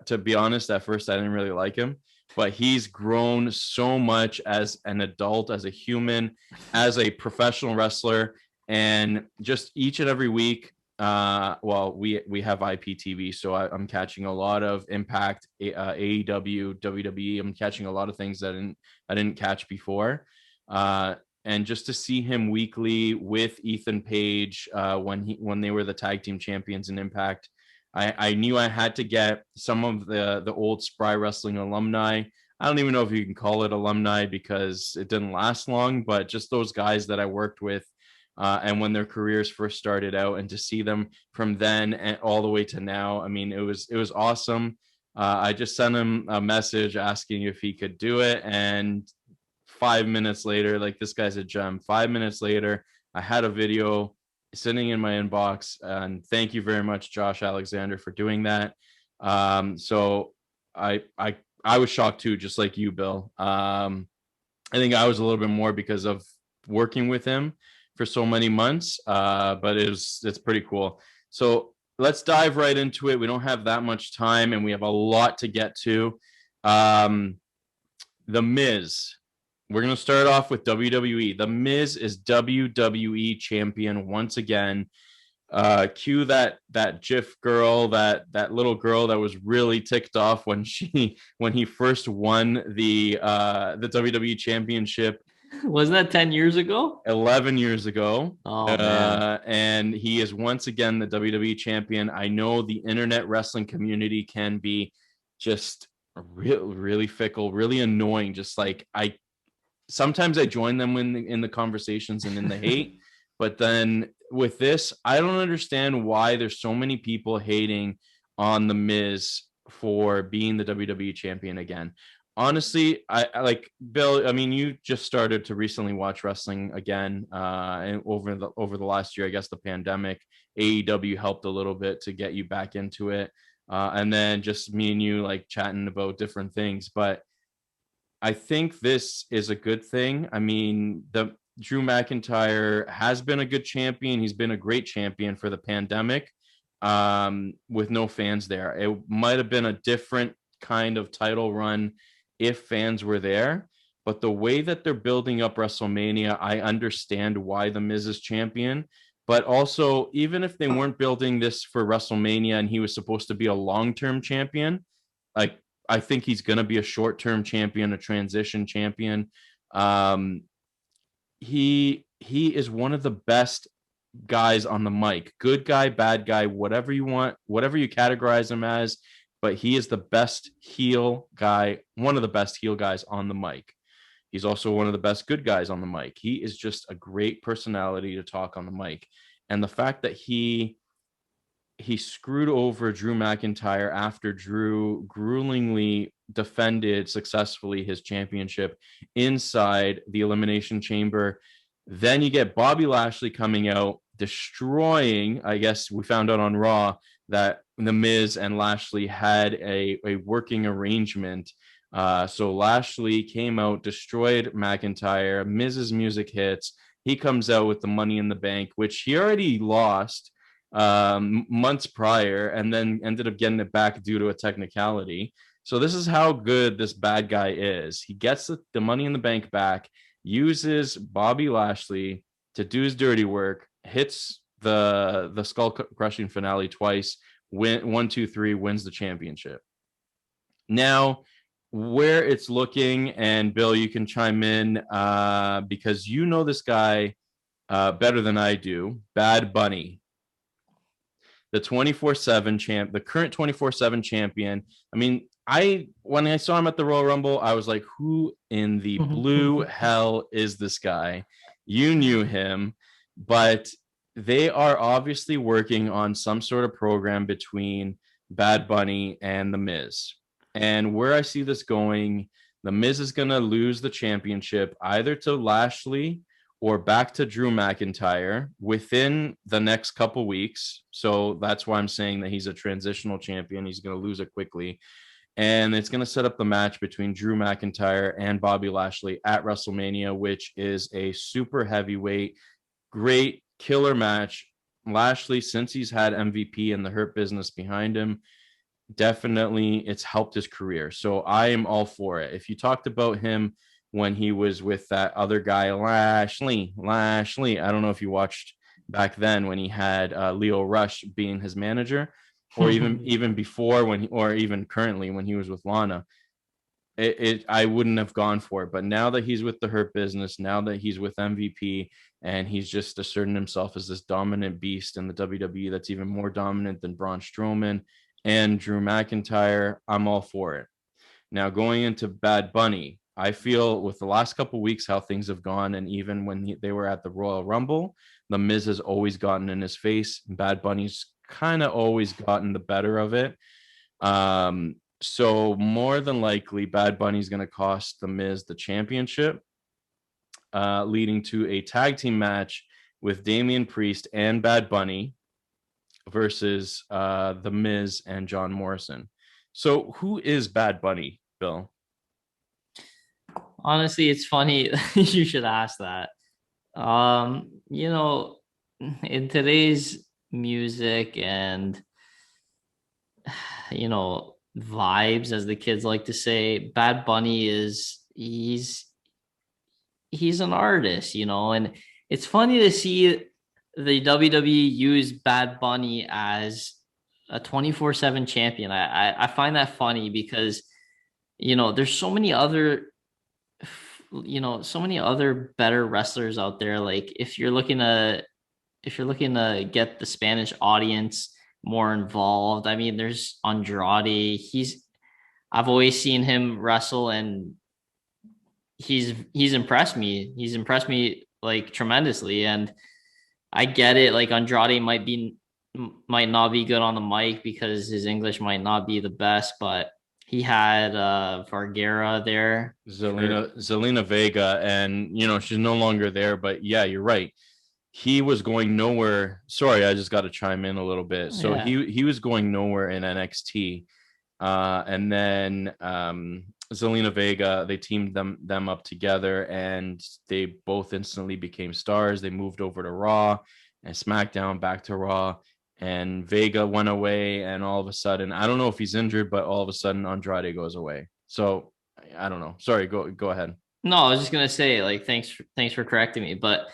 To be honest, at first I didn't really like him, but he's grown so much as an adult, as a human, as a professional wrestler, and just each and every week. Well, we have IPTV, so I'm catching a lot of Impact, AEW, WWE. I'm catching a lot of things that I didn't catch before. And just to see him weekly with Ethan Page when they were the tag team champions in Impact, I knew I had to get some of the old Spry Wrestling alumni. I don't even know if you can call it alumni because it didn't last long, but just those guys that I worked with and when their careers first started out, and to see them from then and all the way to now. I mean, it was awesome. I just sent him a message asking if he could do it, and 5 minutes later, like, this guy's a gem. 5 minutes later, I had a video sitting in my inbox, and thank you very much, Josh Alexander, for doing that. So I was shocked too, just like you, Bill. I think I was a little bit more because of working with him for so many months, but it's pretty cool. So let's dive right into it. We don't have that much time, and we have a lot to get to. The Miz. We're going to start off with WWE. The Miz is WWE champion once again. Cue that GIF girl, that little girl that was really ticked off when he first won the WWE championship. Was that 10 years ago? 11 years ago. Oh, man. And he is once again the WWE champion. I know the internet wrestling community can be just really fickle, really annoying. Just like sometimes I join them in the conversations and in the hate, but then with this, I don't understand why there's so many people hating on the Miz for being the WWE champion again. Honestly, I like, Bill. I mean, you just started to recently watch wrestling again, and over the last year, I guess the pandemic, AEW helped a little bit to get you back into it, and then just me and you like chatting about different things, but I think this is a good thing. I mean, the Drew McIntyre has been a good champion. He's been a great champion for the pandemic, with no fans there. It might have been a different kind of title run if fans were there, but the way that they're building up WrestleMania, I understand why the Miz is champion. But also, even if they weren't building this for WrestleMania and he was supposed to be a long-term champion, like, I think he's going to be a short-term champion, a transition champion. He is one of the best guys on the mic. Good guy, bad guy, whatever you want, whatever you categorize him as, but he is the best heel guy, one of the best heel guys on the mic. He's also one of the best good guys on the mic. He is just a great personality to talk on the mic. And the fact that he screwed over Drew McIntyre after Drew gruelingly defended successfully his championship inside the Elimination Chamber. Then you get Bobby Lashley coming out, destroying, I guess we found out on Raw that The Miz and Lashley had a working arrangement. So Lashley came out, destroyed McIntyre, Miz's music hits, He comes out with the Money in the Bank, which he already lost months prior, and then ended up getting it back due to a technicality. So this is how good this bad guy is. He gets the Money in the Bank back, uses Bobby Lashley to do his dirty work, hits the skull crushing finale twice, win 1-2-3, wins the championship. Now, where it's looking, and Bill, you can chime in because you know this guy better than I do. Bad Bunny, the 24/7 champ, the current 24/7 champion. I mean, when I saw him at the Royal Rumble, I was like, who in the blue hell is this guy? You knew him, but they are obviously working on some sort of program between Bad Bunny and The Miz. And where I see this going, The Miz is going to lose the championship either to Lashley or back to Drew McIntyre within the next couple weeks. So that's why I'm saying that he's a transitional champion. He's going to lose it quickly. And it's going to set up the match between Drew McIntyre and Bobby Lashley at WrestleMania, which is a super heavyweight, great killer match. Lashley, since he's had MVP and the Hurt Business behind him, definitely it's helped his career. So I am all for it. If you talked about him when he was with that other guy, Lashley, I don't know if you watched back then when he had Leo Rush being his manager, or even before or even currently when he was with Lana. I wouldn't have gone for it. But now that he's with the Hurt Business, now that he's with MVP, and he's just asserting himself as this dominant beast in the WWE that's even more dominant than Braun Strowman and Drew McIntyre, I'm all for it. Now, going into Bad Bunny, I feel with the last couple of weeks how things have gone, and even when they were at the Royal Rumble, The Miz has always gotten in his face. Bad Bunny's kind of always gotten the better of it. So more than likely, Bad Bunny's going to cost The Miz the championship, leading to a tag team match with Damian Priest and Bad Bunny versus The Miz and John Morrison. So who is Bad Bunny, Bill? Honestly, it's funny you should ask that. You know, in today's music and vibes, as the kids like to say, Bad Bunny he's an artist, and it's funny to see the WWE use Bad Bunny as a 24/7 champion. I find that funny because there's so many other better wrestlers out there. Like if you're looking to get the Spanish audience more involved, I mean, there's Andrade. I've always seen him wrestle, and he's impressed me. He's impressed me like tremendously. And I get it. Like Andrade might not be good on the mic because his English might not be the best, but he had Vergara there. Zelina Vega, and she's no longer there, but yeah, you're right. He was going nowhere. Sorry, I just got to chime in a little bit. So Yeah. he was going nowhere in NXT. And then Zelina Vega, they teamed them up together, and they both instantly became stars. They moved over to Raw and SmackDown, back to Raw, and Vega went away, and all of a sudden, I don't know if he's injured, but all of a sudden Andrade goes away. So I don't know. Sorry, go ahead. No, I was just gonna say, like, thanks for correcting me, but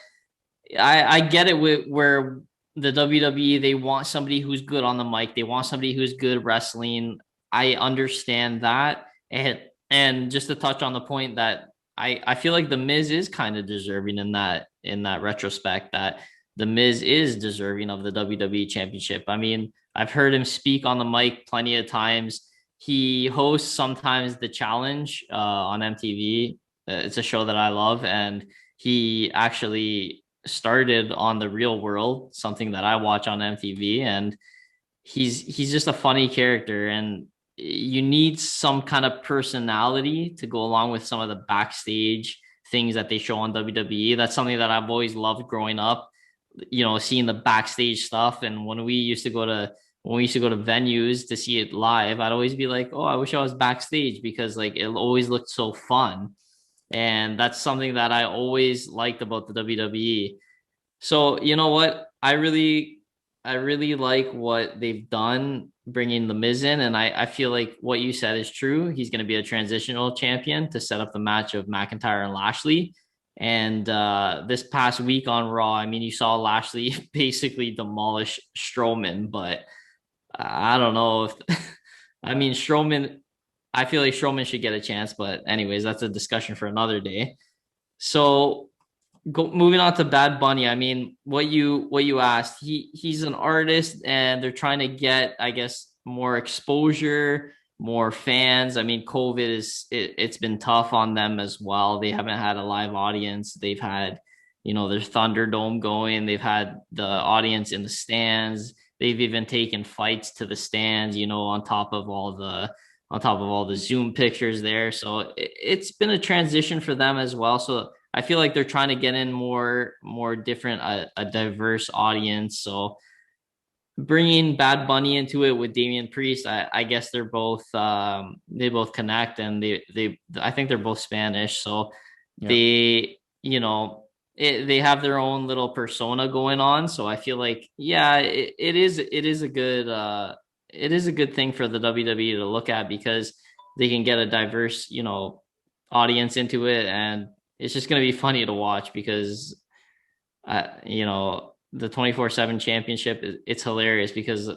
I get it where the WWE, they want somebody who's good on the mic, they want somebody who's good wrestling. I understand that, and just to touch on the point that I feel like The Miz is kind of deserving in that retrospect, that The Miz is deserving of the WWE Championship. I mean, I've heard him speak on the mic plenty of times. He hosts sometimes The Challenge on MTV. It's a show that I love, and he actually started on The Real World, something that I watch on MTV, and he's just a funny character, and you need some kind of personality to go along with some of the backstage things that they show on WWE. That's something that I've always loved growing up, seeing the backstage stuff. And when we used to go to venues to see it live, I'd always be like, oh, I wish I was backstage, because like it always looked so fun. And that's something that I always liked about the WWE. So you know what? I really like what they've done bringing the Miz in, and I feel like what you said is true. He's going to be a transitional champion to set up the match of McIntyre and Lashley. And this past week on Raw, I mean, you saw Lashley basically demolish Strowman, but I don't know if I mean Strowman. I feel like Strowman should get a chance, but anyways, that's a discussion for another day. So moving on to Bad Bunny. I mean, what you asked, he's an artist, and they're trying to get, I guess, more exposure, more fans. I mean, COVID it's been tough on them as well. They haven't had a live audience. They've had, their Thunderdome going. They've had the audience in the stands. They've even taken fights to the stands, on top of all the Zoom pictures there. So it's been a transition for them as well. So I feel like they're trying to get in more different, a diverse audience. So bringing Bad Bunny into it with Damian Priest, I guess they both connect, and I think they're both Spanish. So Yeah. they have their own little persona going on. So I feel like, yeah, it is a good thing for the WWE to look at, because they can get a diverse, audience into it, and it's just going to be funny to watch, because the 24/7 championship, it's hilarious, because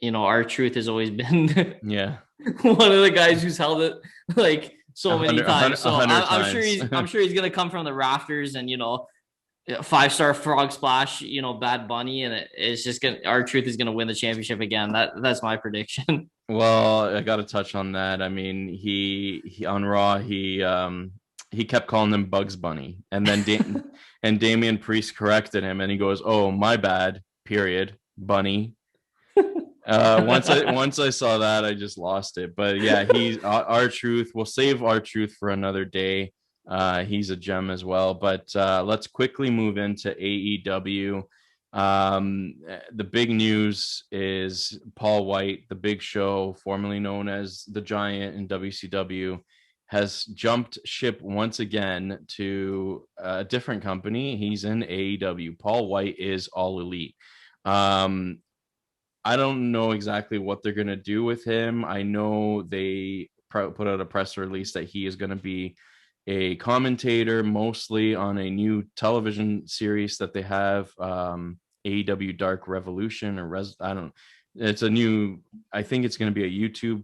R-Truth has always been Yeah. one of the guys who's held it like so many times. So 100 I'm sure times. I'm sure he's going to come from the rafters, and 5-star frog splash, Bad Bunny, and it's just gonna, R-Truth is gonna win the championship again. That's my prediction. Well, I got to touch on that. I mean, he on Raw, he kept calling him Bugs Bunny, and then and Damian Priest corrected him, and he goes, "Oh, my bad. Period. Bunny." Once I saw that, I just lost it. But yeah, he's R-Truth. We'll save R-Truth for another day. He's a gem as well. But let's quickly move into AEW. The big news is Paul White, the Big Show, formerly known as the Giant in WCW, has jumped ship once again to a different company. He's in AEW. Paul White is All Elite. I don't know exactly what they're going to do with him. I know they put out a press release that he is going to be a commentator, mostly on a new television series that they have, AEW Dark Revolution, I don't know. It's a new, I think it's going to be a YouTube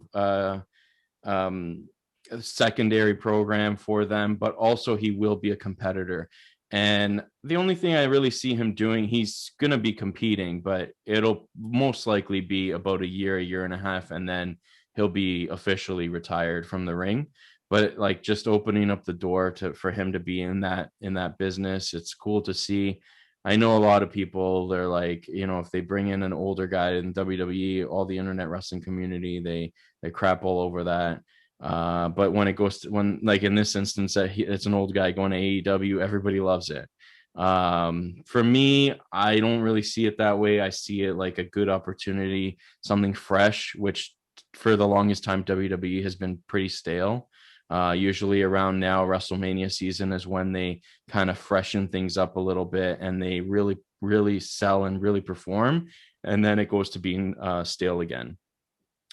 secondary program for them, but also he will be a competitor. And the only thing I really see him doing, he's going to be competing, but it'll most likely be about a year and a half, and then he'll be officially retired from the ring. But like, just opening up the door for him to be in that business, it's cool to see. I know a lot of people, they're like, if they bring in an older guy in WWE, all the internet wrestling community, they crap all over that. But when it goes to, like in this instance, it's an old guy going to AEW, everybody loves it. For me, I don't really see it that way. I see it like a good opportunity, something fresh, which for the longest time WWE has been pretty stale. Usually around now, WrestleMania season is when they kind of freshen things up a little bit, and they really, really sell and really perform. And then it goes to being stale again.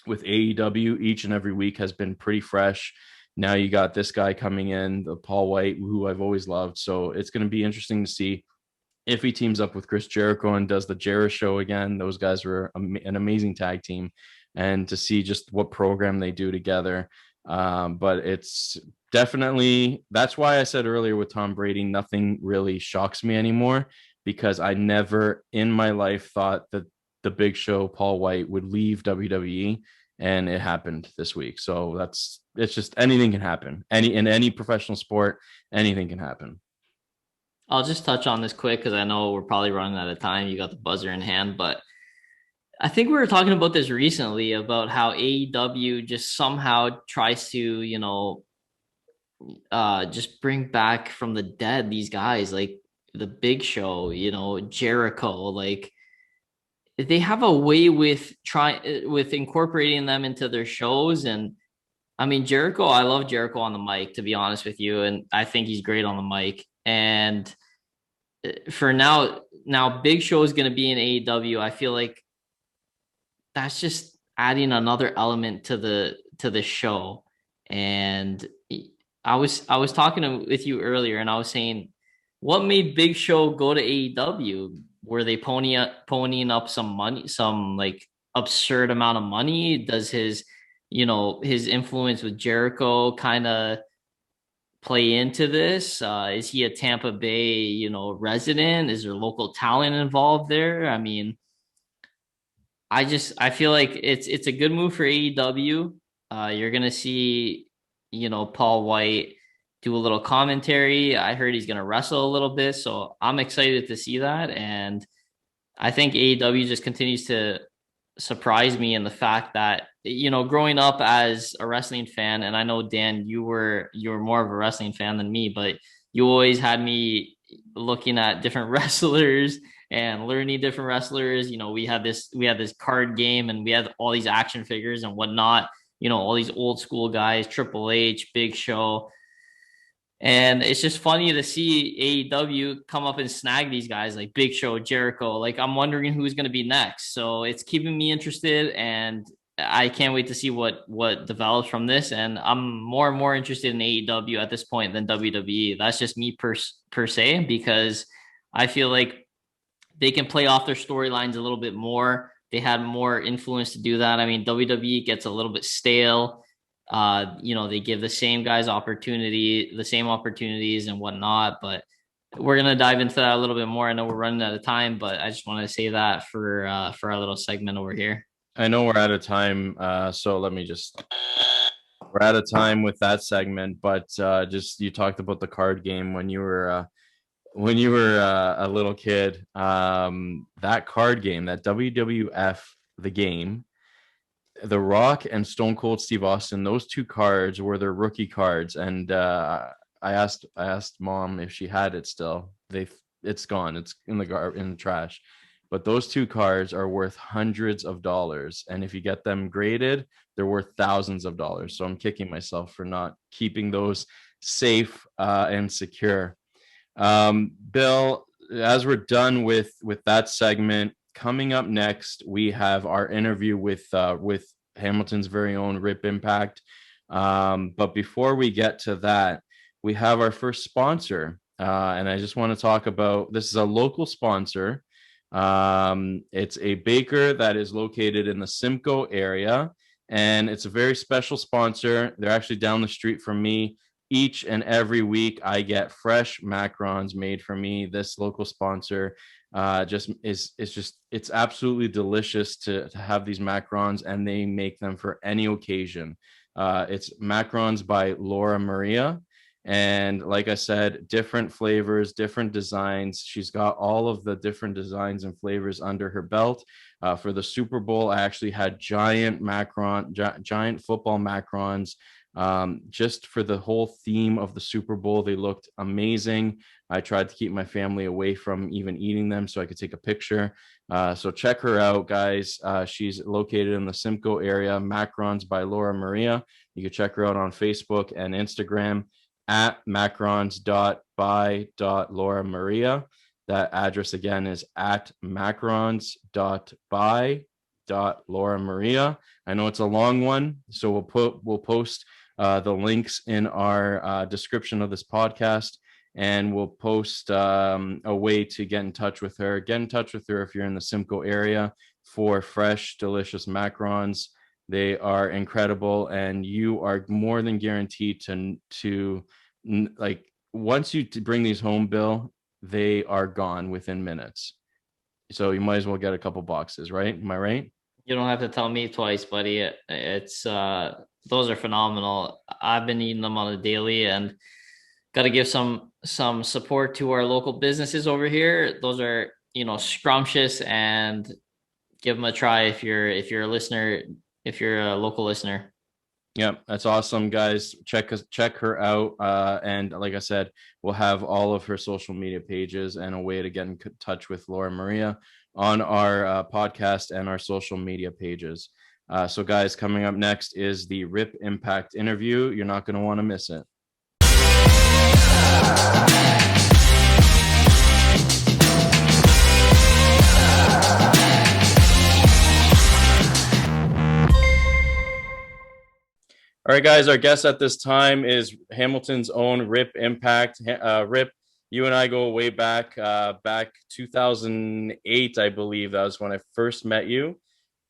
With AEW, each and every week has been pretty fresh. Now you got this guy coming in, the Paul White, who I've always loved. So it's going to be interesting to see if he teams up with Chris Jericho and does the Jericho show again. Those guys were an amazing tag team, and to see just what program they do together. But it's definitely, that's why I said earlier with Tom Brady, nothing really shocks me anymore, because I never in my life thought that the Big Show, Paul White, would leave WWE, and it happened this week. So it's just, anything can happen. In any professional sport, anything can happen. I'll just touch on this quick, because I know we're probably running out of time. You got the buzzer in hand, but I think we were talking about this recently, about how AEW just somehow tries to, just bring back from the dead these guys like the Big Show, Jericho. Like, they have a way with incorporating them into their shows, and I mean, Jericho, I love Jericho on the mic, to be honest with you. And I think he's great on the mic. And for now Big Show is going to be in AEW. I feel like that's just adding another element to the show. And I was talking with you earlier, and I was saying, what made Big Show go to AEW? Were they ponying up some money, some like absurd amount of money? Does his influence with Jericho kind of play into this? Is he a Tampa Bay, resident? Is there local talent involved there? I mean, I feel like it's a good move for AEW. You're gonna see, Paul White do a little commentary. I heard he's gonna wrestle a little bit, so I'm excited to see that. And I think AEW just continues to surprise me in the fact that, growing up as a wrestling fan, and I know Dan, you were more of a wrestling fan than me, but you always had me looking at different wrestlers and learning different wrestlers. We had this card game, and we had all these action figures and whatnot. All these old school guys, Triple H, Big Show. And it's just funny to see AEW come up and snag these guys like Big Show, Jericho. Like, I'm wondering who's going to be next. So it's keeping me interested, and I can't wait to see what develops from this. And I'm more and more interested in AEW at this point than WWE. That's just me per se, because I feel like they can play off their storylines a little bit more. They had more influence to do that. I mean, WWE gets a little bit stale. They give the same guys the same opportunities and whatnot. But we're gonna dive into that a little bit more. I know we're running out of time, but I just want to say that for our little segment over here. I know we're out of time, so we're out of time with that segment. But just you talked about the card game when you were a little kid. That card game, that WWF the game. The Rock and Stone Cold Steve Austin, those two cards were their rookie cards, and I asked Mom if she had it still. It's gone. It's in the trash. But those two cards are worth hundreds of dollars, and if you get them graded, they're worth thousands of dollars. So I'm kicking myself for not keeping those safe and secure. Bill, as we're done with that segment, coming up next, we have our interview with Hamilton's very own Rip Impact. But before we get to that, we have our first sponsor. And I just want to talk about, this is a local sponsor. It's a baker that is located in the Simcoe area, and it's a very special sponsor. They're actually down the street from me. Each and every week, I get fresh macarons made for me. This local sponsor it's absolutely delicious to have these macarons, and they make them for any occasion. It's macarons by Laura Maria, and like I said, different flavors, different designs. She's got all of the different designs and flavors under her belt. For the Super Bowl, I actually had giant football macarons. Just for the whole theme of the Super Bowl, they looked amazing. I tried to keep my family away from even eating them so I could take a picture. So check her out, guys. She's located in the Simcoe area. Macarons by Laura Maria. You can check her out on Facebook and Instagram at macarons.by.Laura Maria. That address again is at macarons.by.Laura Maria. I know it's a long one, so we'll post the links in our description of this podcast, and we'll post a way to get in touch with her. Get in touch with her if you're in the Simcoe area for fresh, delicious macarons. They are incredible, and you are more than guaranteed to like, once you bring these home, Bill, they are gone within minutes. So you might as well get a couple boxes, right? Am I right? You don't have to tell me twice, buddy. It's those are phenomenal. I've been eating them on a daily, and got to give some support to our local businesses over here. Those are, scrumptious, and give them a try if you're a listener, if you're a local listener. Yeah, that's awesome, guys. Check her out. And like I said, we'll have all of her social media pages and a way to get in touch with Laura Maria on our podcast and our social media pages. So guys, coming up next is the Rip Impact interview. You're not going to want to miss it. All right, guys, our guest at this time is Hamilton's own Rip Impact. Rip, you and I go way back, back 2008, I believe. That was when I first met you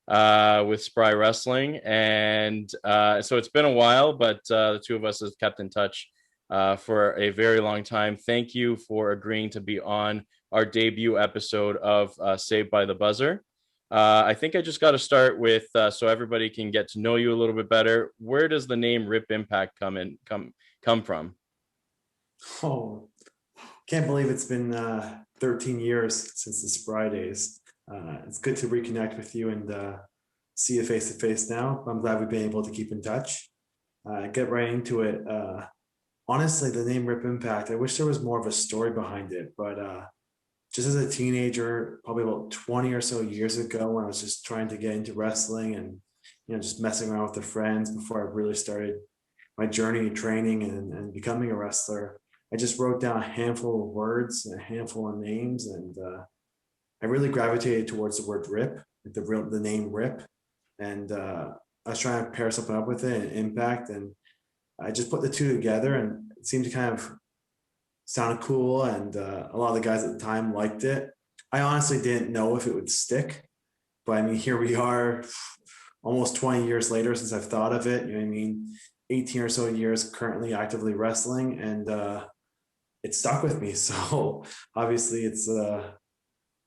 with Spry Wrestling. And so it's been a while, but the two of us have kept in touch for a very long time. Thank you for agreeing to be on our debut episode of Saved by the Buzzer. I think I just got to start with so everybody can get to know you a little bit better. Where does the name Rip Impact come from? Oh, can't believe it's been 13 years since the Spry days. It's good to reconnect with you and see you face to face now. I'm glad we've been able to keep in touch. Get right into it. Honestly, the name Rip Impact, I wish there was more of a story behind it, but just as a teenager, probably about 20 or so years ago, when I was just trying to get into wrestling and just messing around with the friends before I really started my journey of training and becoming a wrestler, I just wrote down a handful of words and a handful of names, and I really gravitated towards the word Rip, the name Rip, and I was trying to pair something up with it, and Impact, and I just put the two together, and it seemed to kind of sounded cool, and a lot of the guys at the time liked it. I honestly didn't know if it would stick, but I mean, here we are almost 20 years later since I've thought of it. You know what I mean? 18 or so years currently actively wrestling, and it stuck with me. So obviously it's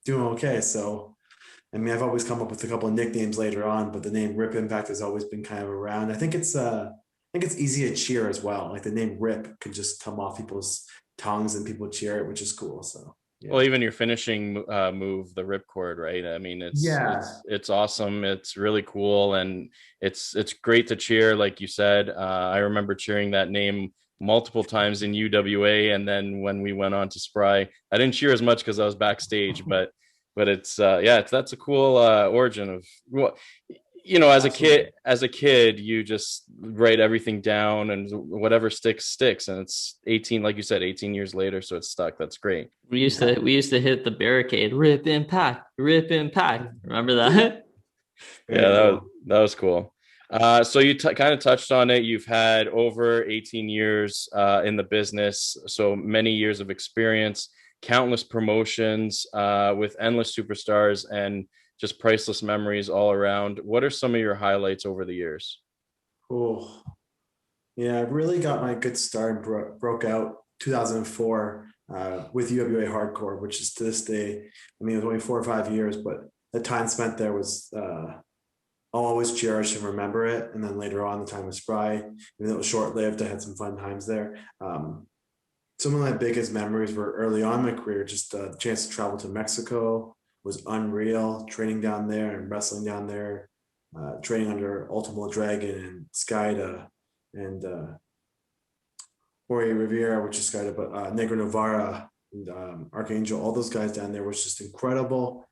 doing okay. So I mean, I've always come up with a couple of nicknames later on, but the name Rip Impact has always been kind of around. I think it's easy to cheer as well. Like the name Rip could just come off people's tongues and people cheer it, which is cool. So yeah. Well, even your finishing move, the ripcord, right? I mean, it's awesome. It's really cool, and it's great to cheer, like you said. I remember cheering that name multiple times in UWA, and then when we went on to Spry, I didn't cheer as much because I was backstage, but it's that's a cool origin of what. As a kid, you just write everything down, and whatever sticks. And it's 18, like you said, 18 years later, so it's stuck. That's great. We used to hit the barricade, Rip Impact, Rip Impact. Remember that? Yeah, that was cool. So you kind of touched on it. You've had over 18 years in the business, so many years of experience, countless promotions with endless superstars, and just priceless memories all around. What are some of your highlights over the years? Oh, yeah, I really got my good start, broke out 2004 with UWA Hardcore, which is to this day, I mean, it was only 4 or 5 years, but the time spent there was, I'll always cherish and remember it. And then later on, the time with Spry, even though it was short-lived, I had some fun times there. Some of my biggest memories were early on in my career, just the chance to travel to Mexico was unreal, training down there and wrestling down there, training under Ultimo Dragon and Skida and Jorge Rivera, which is Skida, but Negro Novara and Archangel, all those guys down there was just incredible.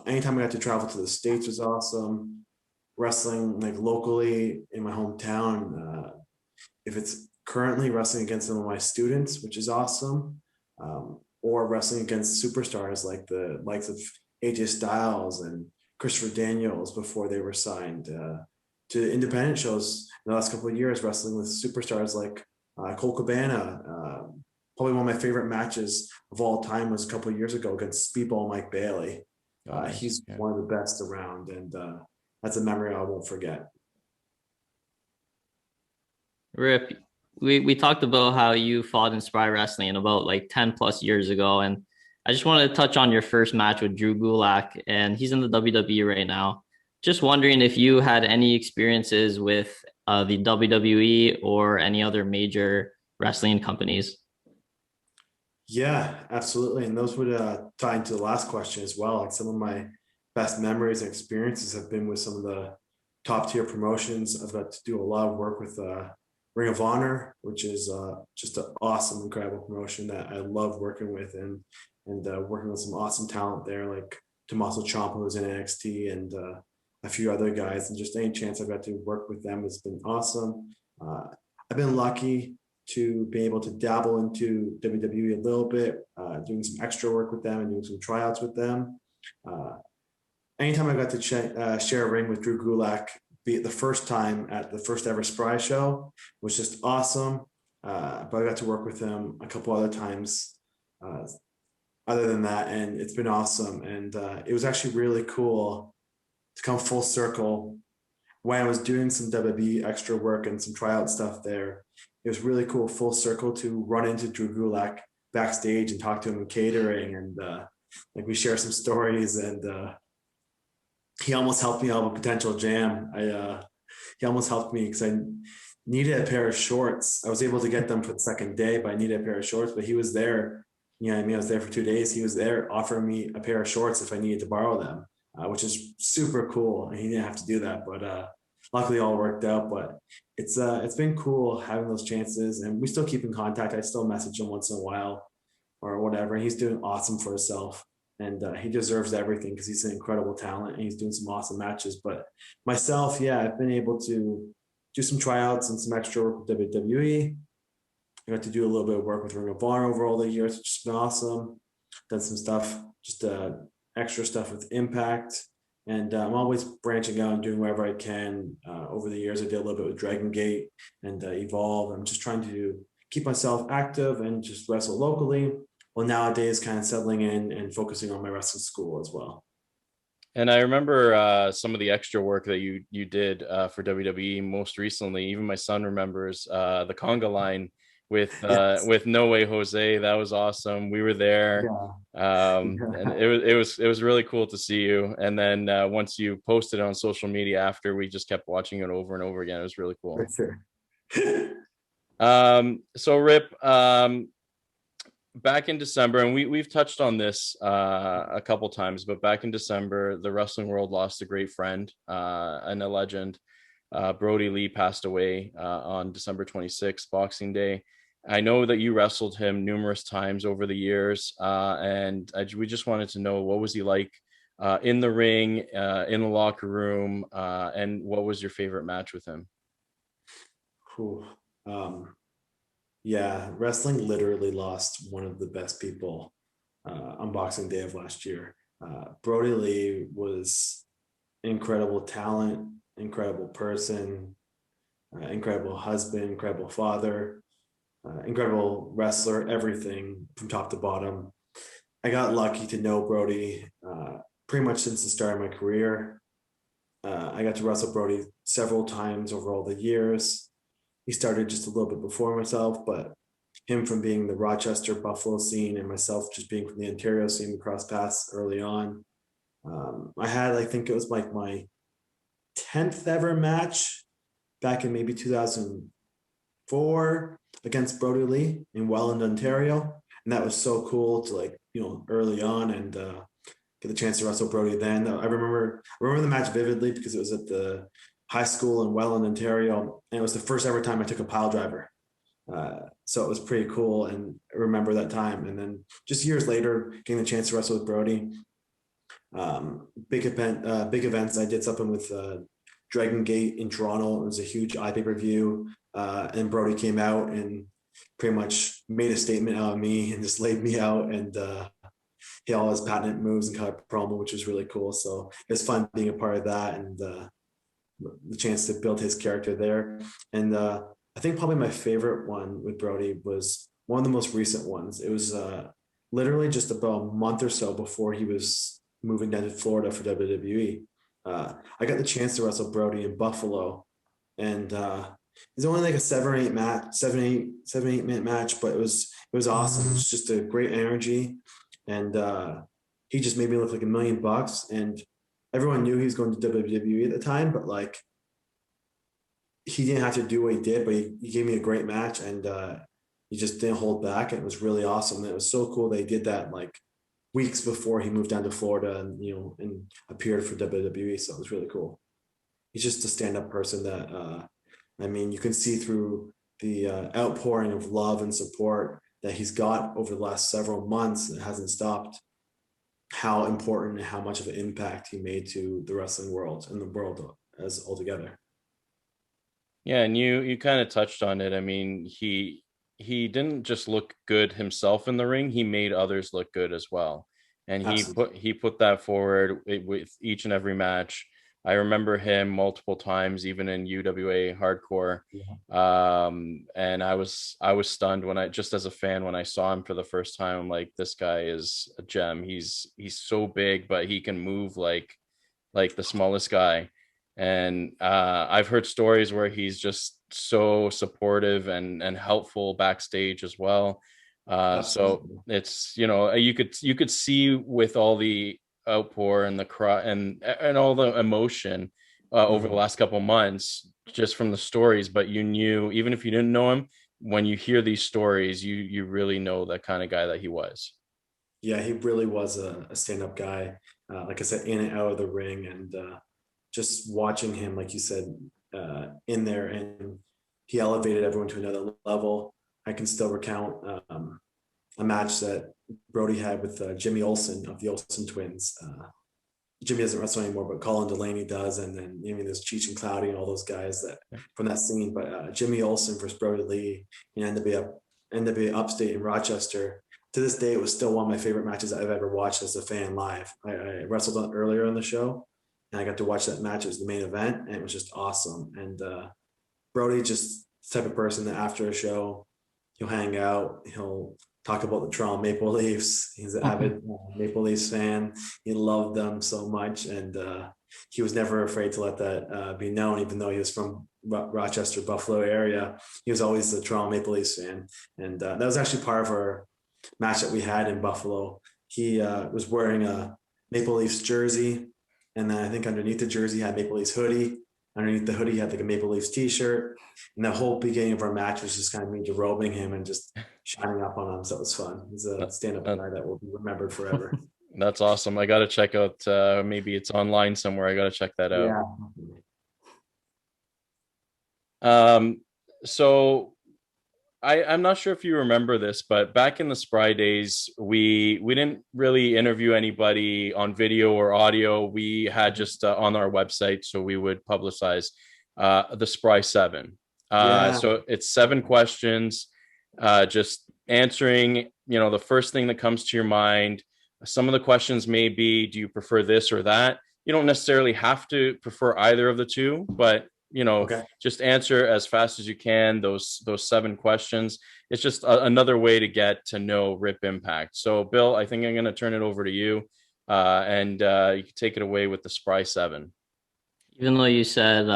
Anytime I got to travel to the States was awesome. Wrestling like locally in my hometown, if it's currently wrestling against some of my students, which is awesome. Or wrestling against superstars like the likes of AJ Styles and Christopher Daniels before they were signed to independent shows in the last couple of years, wrestling with superstars like Cole Cabana. Probably one of my favorite matches of all time was a couple of years ago against Speedball Mike Bailey. He's one of the best around, and that's a memory I won't forget. Rip, we talked about how you fought in Spry Wrestling about like 10 plus years ago. And I just wanted to touch on your first match with Drew Gulak, and he's in the WWE right now. Just wondering if you had any experiences with the WWE or any other major wrestling companies. Yeah, absolutely. And those would tie into the last question as well. Like some of my best memories and experiences have been with some of the top tier promotions. I've got to do a lot of work with Ring of Honor, which is just an awesome, incredible promotion that I love working with, and working with some awesome talent there, like Tommaso Ciampa, who's in NXT, and a few other guys, and just any chance I've got to work with them has been awesome. I've been lucky to be able to dabble into WWE a little bit, doing some extra work with them and doing some tryouts with them. Anytime I got to share a ring with Drew Gulak, be it the first time at the first ever Spry show, was just awesome. But I got to work with him a couple other times other than that, and it's been awesome. And it was actually really cool to come full circle when I was doing some WWE extra work and some tryout stuff there. It was really cool full circle to run into Drew Gulak backstage and talk to him in catering, and like we share some stories, and he almost helped me out of a potential jam. He almost helped me because I needed a pair of shorts. I was able to get them for the second day, but I needed a pair of shorts. But he was there. You know what I mean? I was there for 2 days. He was there offering me a pair of shorts if I needed to borrow them, which is super cool. And he didn't have to do that, but luckily all worked out. But it's been cool having those chances, and we still keep in contact. I still message him once in a while or whatever. And he's doing awesome for himself. And he deserves everything because he's an incredible talent and he's doing some awesome matches. But myself, yeah, I've been able to do some tryouts and some extra work with WWE. I got to do a little bit of work with Ring of Honor over all the years, which has been awesome. Done some stuff, just extra stuff with Impact. And I'm always branching out and doing whatever I can. Over the years, I did a little bit with Dragon Gate and Evolve. I'm just trying to keep myself active and just wrestle locally. Well, nowadays, kind of settling in and focusing on my wrestling school as well. And I remember some of the extra work that you did for WWE most recently. Even my son remembers the conga line with No Way Jose. That was awesome. We were there, and it was really cool to see you. And then once you posted it on social media after, we just kept watching it over and over again. It was really cool. For sure. So Rip, back in December, and we've touched on this a couple times, but back in December, the wrestling world lost a great friend and a legend. Brody Lee passed away on December 26th, Boxing Day. I know that you wrestled him numerous times over the years, and we just wanted to know, what was he like in the ring, in the locker room, and what was your favorite match with him? Yeah, wrestling literally lost one of the best people on Boxing Day of last year. Brody Lee was incredible talent, incredible person, incredible husband, incredible father, incredible wrestler, everything from top to bottom. I got lucky to know Brody pretty much since the start of my career. I got to wrestle Brody several times over all the years. He started just a little bit before myself, but him from being the Rochester, Buffalo scene, and myself just being from the Ontario scene, we crossed paths early on. I think it was like my 10th ever match back in maybe 2004 against Brody Lee in Welland, Ontario. And that was so cool to early on and get the chance to wrestle Brody then. I remember the match vividly because it was at the high school in Welland, Ontario, and it was the first ever time I took a pile driver. So it was pretty cool, and I remember that time. And then just years later, getting the chance to wrestle with Brody. Big events. I did something with Dragon Gate in Toronto. It was a huge pay-per-view, and Brody came out and pretty much made a statement out of me and just laid me out, and he all his patented moves and cut a promo, which was really cool. So it was fun being a part of that, and the chance to build his character there. And I think probably my favorite one with Brody was one of the most recent ones. It was literally just about a month or so before he was moving down to Florida for WWE. I got the chance to wrestle Brody in Buffalo, and it's only like a 7 or 8 minute match, but it was awesome. It was just a great energy, and he just made me look like $1 million. And everyone knew he was going to WWE at the time, but he didn't have to do what he did, but he gave me a great match, and he just didn't hold back. And it was really awesome. And it was so cool they did that weeks before he moved down to Florida and appeared for WWE. So it was really cool. He's just a stand-up person that you can see through the outpouring of love and support that he's got over the last several months. It hasn't stopped. how important and how much of an impact he made to the wrestling world and the world as altogether. Yeah, and you kind of touched on it. I mean, he didn't just look good himself in the ring, he made others look good as well. And Absolutely. he put that forward with each and every match. I remember him multiple times, even in UWA hardcore. Yeah. And I was stunned when I, just as a fan, when I saw him for the first time. I'm like, this guy is a gem. He's so big, but he can move like the smallest guy. And I've heard stories where he's just so supportive and helpful backstage as well. So Absolutely. it's, you could see with all the outpour and the cry and all the emotion over the Mhm. last couple months just from the stories. But you knew, even if you didn't know him, when you hear these stories, you really know the kind of guy that he was. Yeah, he really was a stand-up guy. Like I said, in and out of the ring, and just watching him, like you said, in there, and he elevated everyone to another level. I can still recount a match that Brody had with Jimmy Olsen of the Olsen twins. Jimmy doesn't wrestle anymore, but Colin Delaney does, and then there's Cheech and Cloudy and all those guys that from that scene. But Jimmy Olsen versus Brody Lee in NWA Upstate in Rochester. To this day, it was still one of my favorite matches I've ever watched as a fan live. I wrestled on earlier in the show, and I got to watch that match. It was the main event, and it was just awesome. And Brody, just the type of person that after a show, he'll hang out, he'll talk about the Toronto Maple Leafs. He's an avid Maple Leafs fan. He loved them so much, and he was never afraid to let that be known. Even though he was from Rochester, Buffalo area, he was always the Toronto Maple Leafs fan, and that was actually part of our match that we had in Buffalo. He was wearing a Maple Leafs jersey, and then I think underneath the jersey he had Maple Leafs hoodie. Underneath the hoodie, he had like a Maple Leafs t-shirt. And the whole beginning of our match was just kind of me derobing him and just shining up on him. So it was fun. He's a Uh, stand-up uh, guy that will be remembered forever. That's awesome. I got to check out, maybe it's online somewhere. I got to check that out. Yeah. Um, so I'm not sure if you remember this, but back in the Spry days, we didn't really interview anybody on video or audio. We had just on our website, so we would publicize the Spry Seven. Yeah. So it's 7 questions, just answering, the first thing that comes to your mind. Some of the questions may be, do you prefer this or that? You don't necessarily have to prefer either of the two, but Okay. just answer as fast as you can those 7 questions. It's just another way to get to know Rip Impact. So Bill, I think I'm going to turn it over to you, and you can take it away with the Spry 7. Even though you said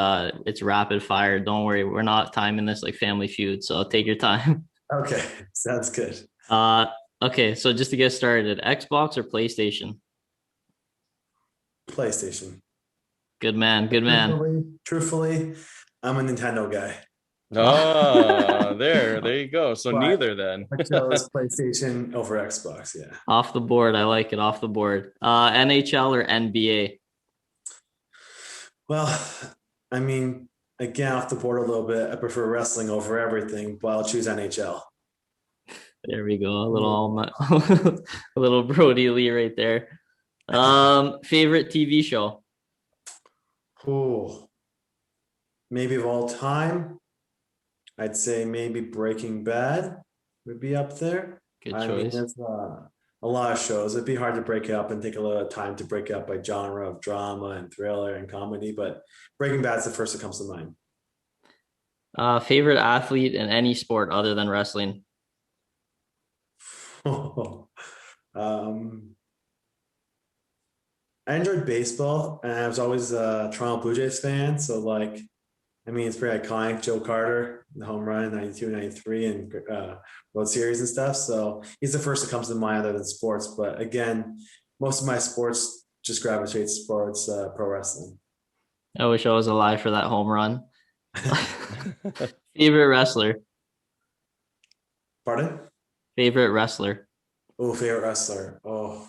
it's rapid fire, don't worry, we're not timing this like Family Feud, so take your time. Okay. Sounds good. Uh, okay, so just to get started, Xbox or PlayStation? PlayStation. Good man, good man. Truthfully, I'm a Nintendo guy. Oh, there you go. So But neither then. I chose PlayStation over Xbox. Yeah. Off the board, I like it. Off the board. NHL or NBA? Well, I mean, again, off the board a little bit. I prefer wrestling over everything, but I'll choose NHL. There we go. A little a little Brody Lee right there. Favorite TV show? Cool. Maybe of all time, I'd say maybe Breaking Bad would be up there. Good I mean, choice. there's a lot of shows. It'd be hard to break it up and take a lot of time to break it up by genre of drama and thriller and comedy, but Breaking Bad's the first that comes to mind. Favorite athlete in any sport other than wrestling? um, I enjoyed baseball, and I was always a Toronto Blue Jays fan. So, like, I mean, it's pretty iconic. Joe Carter, the home run in 92, 93, and World Series and stuff. So he's the first that comes to mind other than sports. But again, most of my sports just gravitate towards pro wrestling. I wish I was alive for that home run. Favorite wrestler? Pardon? Favorite wrestler? Oh, favorite wrestler. Oh,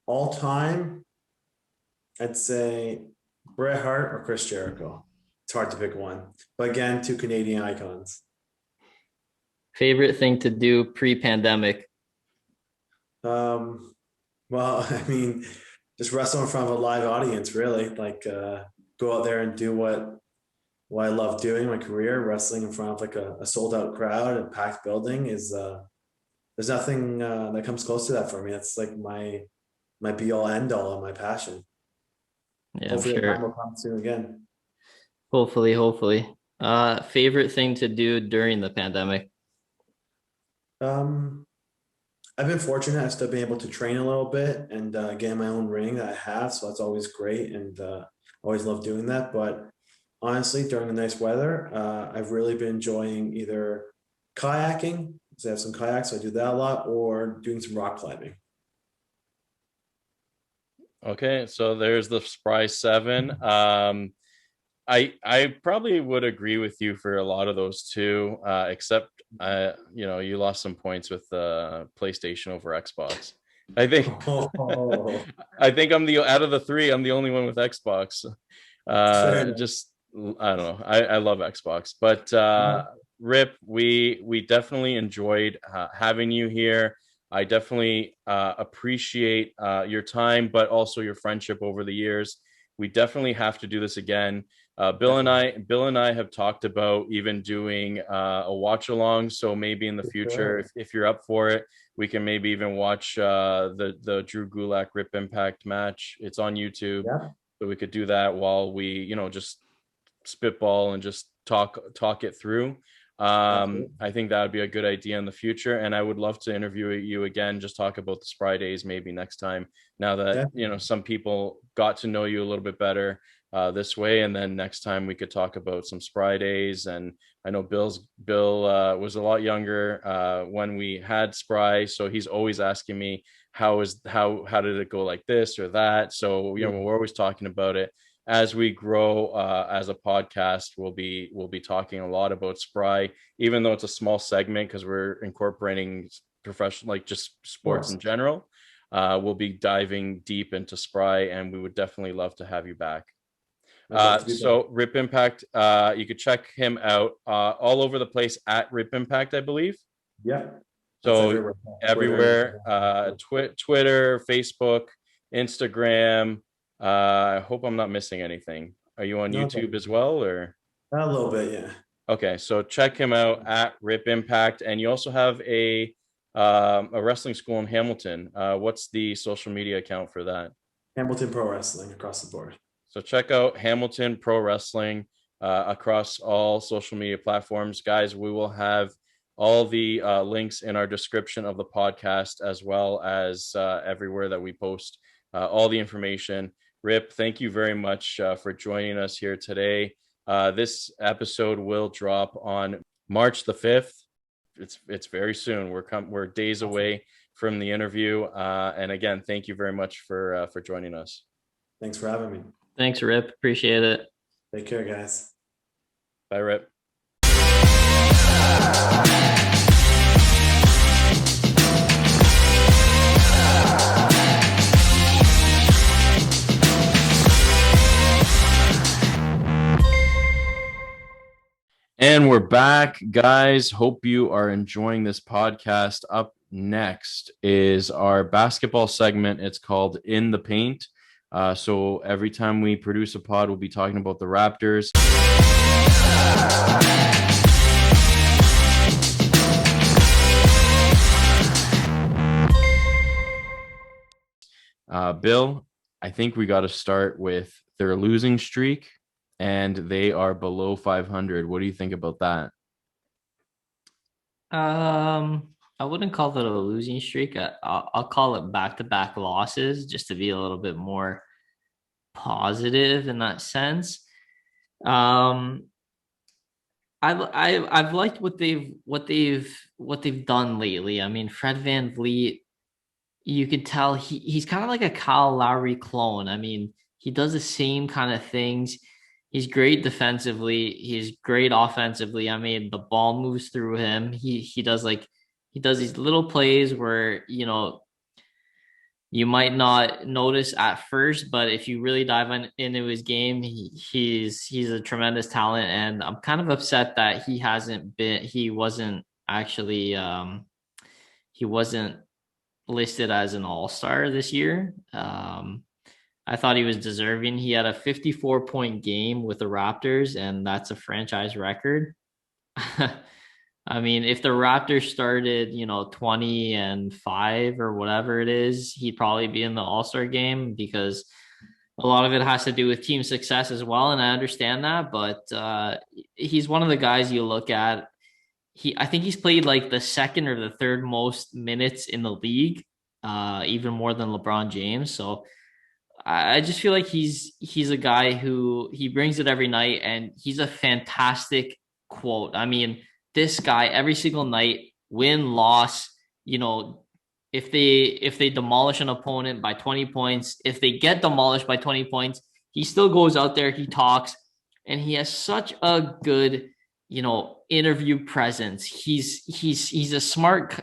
all time, I'd say Bret Hart or Chris Jericho. It's hard to pick one. But again, two Canadian icons. Favorite thing to do pre-pandemic? Well, I mean, just wrestle in front of a live audience, really. Like, go out there and do what I love doing, my career, wrestling in front of like a sold out crowd and packed building is there's nothing that comes close to that for me. That's like my be all end all and my passion. Yeah, I'm Hopefully the time sure. will come soon again. Hopefully. Favorite thing to do during the pandemic? Um, I've been fortunate. I've still been able to train a little bit and get in my own ring that I have. So that's always great. And always love doing that. But honestly, during the nice weather, I've really been enjoying either kayaking, because I have some kayaks, so I do that a lot, or doing some rock climbing. Okay, so there's the Spry 7. I probably would agree with you for a lot of those too, except you lost some points with PlayStation over Xbox. I think Oh, I think I'm the out of the three, I'm the only one with Xbox. fair enough. Just I don't know. I love Xbox, but Rip, we definitely enjoyed having you here. I definitely appreciate your time, but also your friendship over the years. We definitely have to do this again. Definitely. Bill and I have talked about even doing a watch along. So maybe in the For future, sure. if you're up for it, we can maybe even watch the Drew Gulak Rip Impact match. It's on YouTube, Yeah, so we could do that while we just spitball and just talk it through. absolutely. I think that would be a good idea in the future, and I would love to interview you again. Just talk about the Spry Days maybe next time. Now that Definitely. some people got to know you a little bit better this way, and then next time we could talk about some Spry Days. And I know Bill was a lot younger when we had Spry, so he's always asking me how did it go like this or that. So we're always talking about it. As we grow as a podcast, we'll be talking a lot about Spry, even though it's a small segment because we're incorporating professional, like just Of sports course. in general. We'll be diving deep into Spry, and we would definitely love to have you back. I'd love to be back. So Rip Impact, you could check him out all over the place at Rip Impact, I believe. Yeah, that's So everywhere. Twitter, everywhere, Instagram. Twitter, Facebook, Instagram. I hope I'm not missing anything. Are you on No, YouTube as well, or? a little bit, yeah. Okay, so check him out at Rip Impact, and you also have a wrestling school in Hamilton. What's the social media account for that? Hamilton Pro Wrestling across the board. So check out Hamilton Pro Wrestling across all social media platforms. Guys, we will have all the links in our description of the podcast, as well as everywhere that we post all the information. Rip, thank you very much for joining us here today. This episode will drop on March the 5th. It's very soon. We're days Awesome. away from the interview. And again, thank you very much for joining us. Thanks for having me. Thanks, Rip. Appreciate it. Take care, guys. Bye, Rip. And we're back, guys. Hope you are enjoying this podcast. Up next is our basketball segment. It's called In the Paint. So every time we produce a pod, we'll be talking about the Raptors. Bill, I think we got to start with their losing streak, and they are below 500. What do you think about that? I wouldn't call it a losing streak. I'll call it back-to-back losses just to be a little bit more positive in that sense. Um, I've liked what they've done lately. I mean, Fred VanVleet, you could tell he's kind of like a Kyle Lowry clone. I mean, he does the same kind of things. He's great defensively. He's great offensively. I mean, the ball moves through him. He does these little plays where you might not notice at first, but if you really dive into his game, he's a tremendous talent. And I'm kind of upset that he wasn't actually he wasn't listed as an all-star this year. I thought he was deserving. He had a 54-point game with the Raptors, and that's a franchise record. I mean, if the Raptors started, 20-5 or whatever it is, he'd probably be in the All-Star game because a lot of it has to do with team success as well. And I understand that, but he's one of the guys you look at. I think he's played like the second or the third most minutes in the league, even more than LeBron James. So I just feel like he's a guy who he brings it every night, and he's a fantastic quote. I mean, this guy every single night, win, loss, you know, if they demolish an opponent by 20 points, if they get demolished by 20 points, he still goes out there, he talks, and he has such a good, interview presence. He's a smart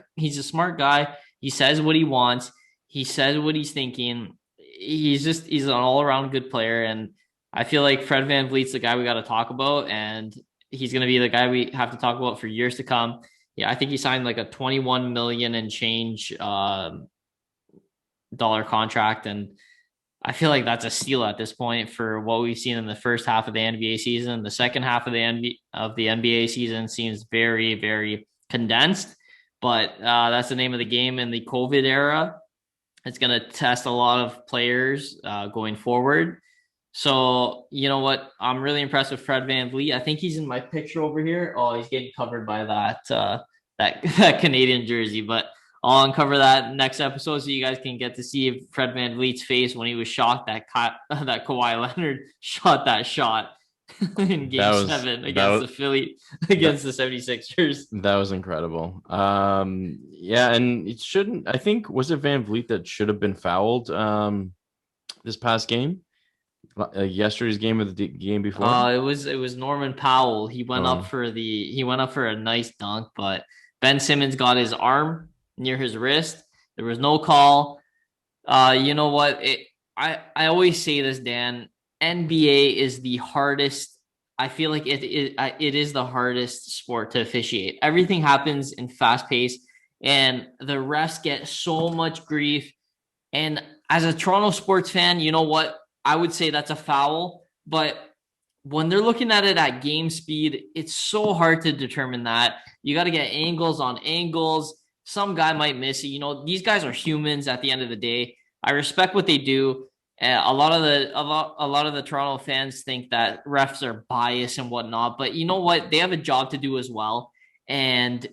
guy. He says what he wants. He says what he's thinking. He's an all-around good player, and I feel like Fred VanVleet's the guy we got to talk about, and he's going to be the guy we have to talk about for years to come. Yeah, I think he signed like a 21 million and change dollar contract, and I feel like that's a steal at this point for what we've seen in the first half of the NBA season. The second half of the NBA season seems very, very condensed, but that's the name of the game in the COVID era. It's going to test a lot of players going forward. So, you know what? I'm really impressed with Fred VanVleet. I think he's in my picture over here. Oh, he's getting covered by that Canadian jersey, but I'll uncover that next episode so you guys can get to see Fred VanVleet's face when he was shocked that Kawhi Leonard shot that shot in Game 7 against the 76ers. That was incredible. Yeah, and it shouldn't. I think was it VanVleet that should have been fouled this past game, yesterday's game or the game before? It was Norman Powell. He went up for a nice dunk, but Ben Simmons got his arm near his wrist. There was no call. You know what? I always say this, Dan. NBA is the hardest. I feel like it is the hardest sport to officiate. Everything happens in fast pace, and the refs get so much grief. And as a Toronto sports fan, you know what? I would say that's a foul, but when they're looking at it at game speed, it's so hard to determine that. You got to get angles on angles. Some guy might miss it. These guys are humans at the end of the day. I respect what they do. A lot of the Toronto fans think that refs are biased and whatnot, but you know what? They have a job to do as well. And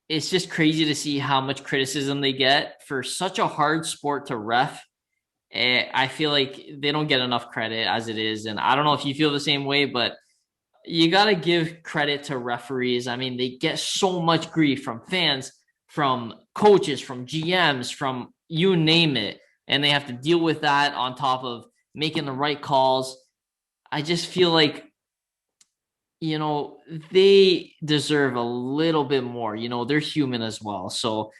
it's just crazy to see how much criticism they get for such a hard sport to ref. I feel like they don't get enough credit as it is. And I don't know if you feel the same way, but you got to give credit to referees. I mean, they get so much grief from fans, from coaches, from GMs, from you name it. And they have to deal with that on top of making the right calls. I just feel like, they deserve a little bit more. They're human as well. So,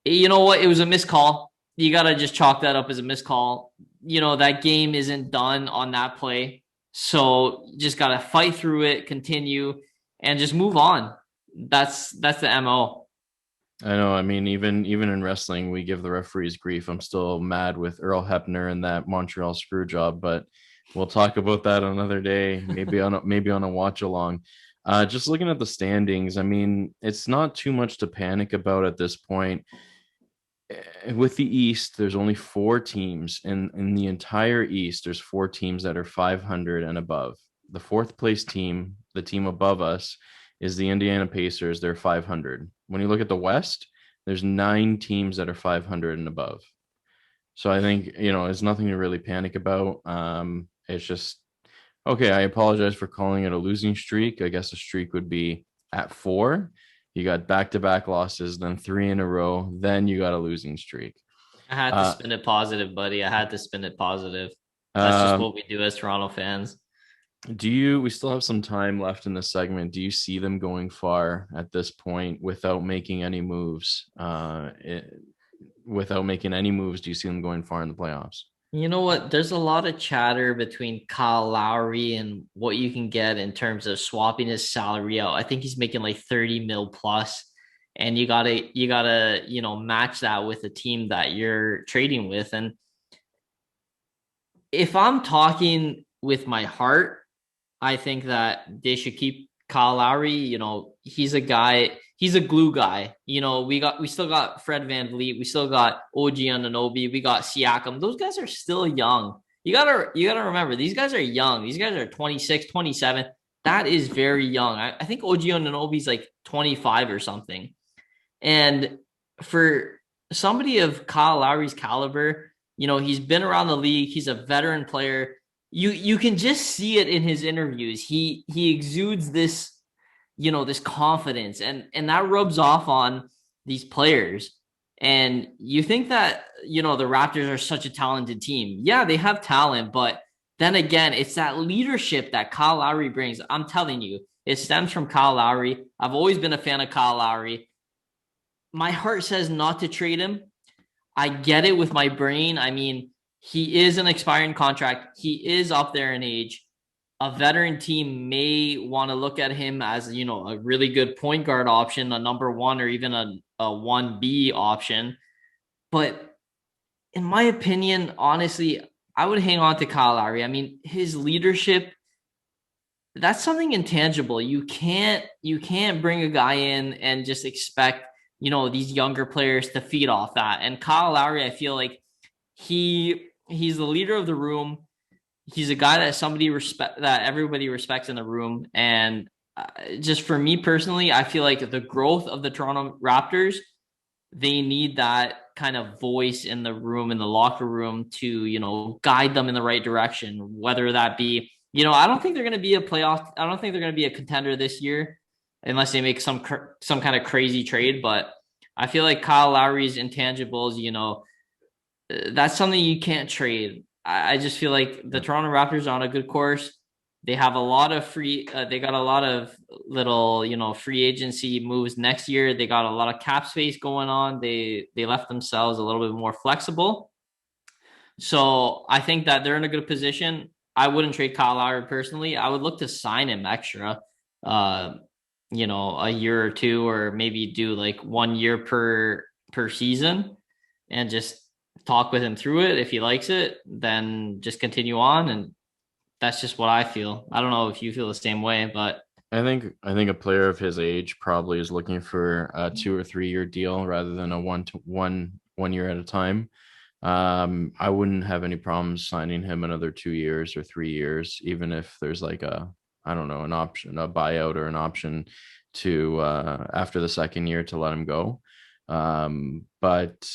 you know what? It was a missed call. You got to just chalk that up as a missed call. That game isn't done on that play. So just got to fight through it, continue, and just move on. That's the MO. I know. I mean, even in wrestling, we give the referees grief. I'm still mad with Earl Hebner and that Montreal screw job, but we'll talk about that another day. Maybe on a watch along. Just looking at the standings, I mean, it's not too much to panic about at this point. With the East, there's only 4 teams in the entire East. There's 4 teams that are 500 and above. The 4th place team, the team above us, is the Indiana Pacers. They're 500. When you look at the West, there's 9 teams that are 500 and above. So I think, it's nothing to really panic about. It's just, okay, I apologize for calling it a losing streak. I guess a streak would be at 4. You got back-to-back losses, then 3 in a row, then you got a losing streak. I had to spin it positive, buddy. I had to spin it positive. That's just what we do as Toronto fans. We still have some time left in this segment. Do you see them going far at this point without making any moves? Without making any moves, do you see them going far in the playoffs? You know what? There's a lot of chatter between Kyle Lowry and what you can get in terms of swapping his salary out. I think he's making like 30 mil plus. and you gotta match that with the team that you're trading with. And if I'm talking with my heart, I think that they should keep Kyle Lowry. He's a guy, he's a glue guy. We still got Fred VanVleet, we still got OG Anunoby, we got Siakam. Those guys are still young. You gotta remember, these guys are young. These guys are 26, 27. That is very young. I think OG Anunoby's like 25 or something. And for somebody of Kyle Lowry's caliber, he's been around the league. He's a veteran player. You can just see it in his interviews. He exudes this confidence, and that rubs off on these players. And you think that the Raptors are such a talented team. Yeah, they have talent, but then again, it's that leadership that Kyle Lowry brings. I'm telling you, it stems from Kyle Lowry. I've always been a fan of Kyle Lowry. My heart says not to trade him. I get it with my brain. I mean, he is an expiring contract. He is up there in age. A veteran team may want to look at him as, a really good point guard option, a number one, or even a 1B option. But in my opinion, honestly, I would hang on to Kyle Lowry. I mean, his leadership, that's something intangible. You can't bring a guy in and just expect, these younger players to feed off that. And Kyle Lowry, I feel like he's the leader of the room. He's a guy that everybody respects in the room. And just for me personally, I feel like the growth of the Toronto Raptors, they need that kind of voice in the room, in the locker room, to, guide them in the right direction, whether that be, I don't think they're going to be a playoff. I don't think they're going to be a contender this year unless they make some kind of crazy trade. But I feel like Kyle Lowry's intangibles, that's something you can't trade. I just feel like the Toronto Raptors are on a good course. They have a lot of they got a lot of little, free agency moves next year. They got a lot of cap space going on. They left themselves a little bit more flexible. So I think that they're in a good position. I wouldn't trade Kyle Lowry personally. I would look to sign him extra, a year or two, or maybe do like 1 year per season and just talk with him through it. If he likes it, then just continue on. And that's just what I feel. I don't know if you feel the same way, but I think a player of his age probably is looking for a 2 or 3 year deal rather than a 1 year at a time. I wouldn't have any problems signing him another 2 years or 3 years, even if there's like an option, a buyout or an option to after the second year to let him go. But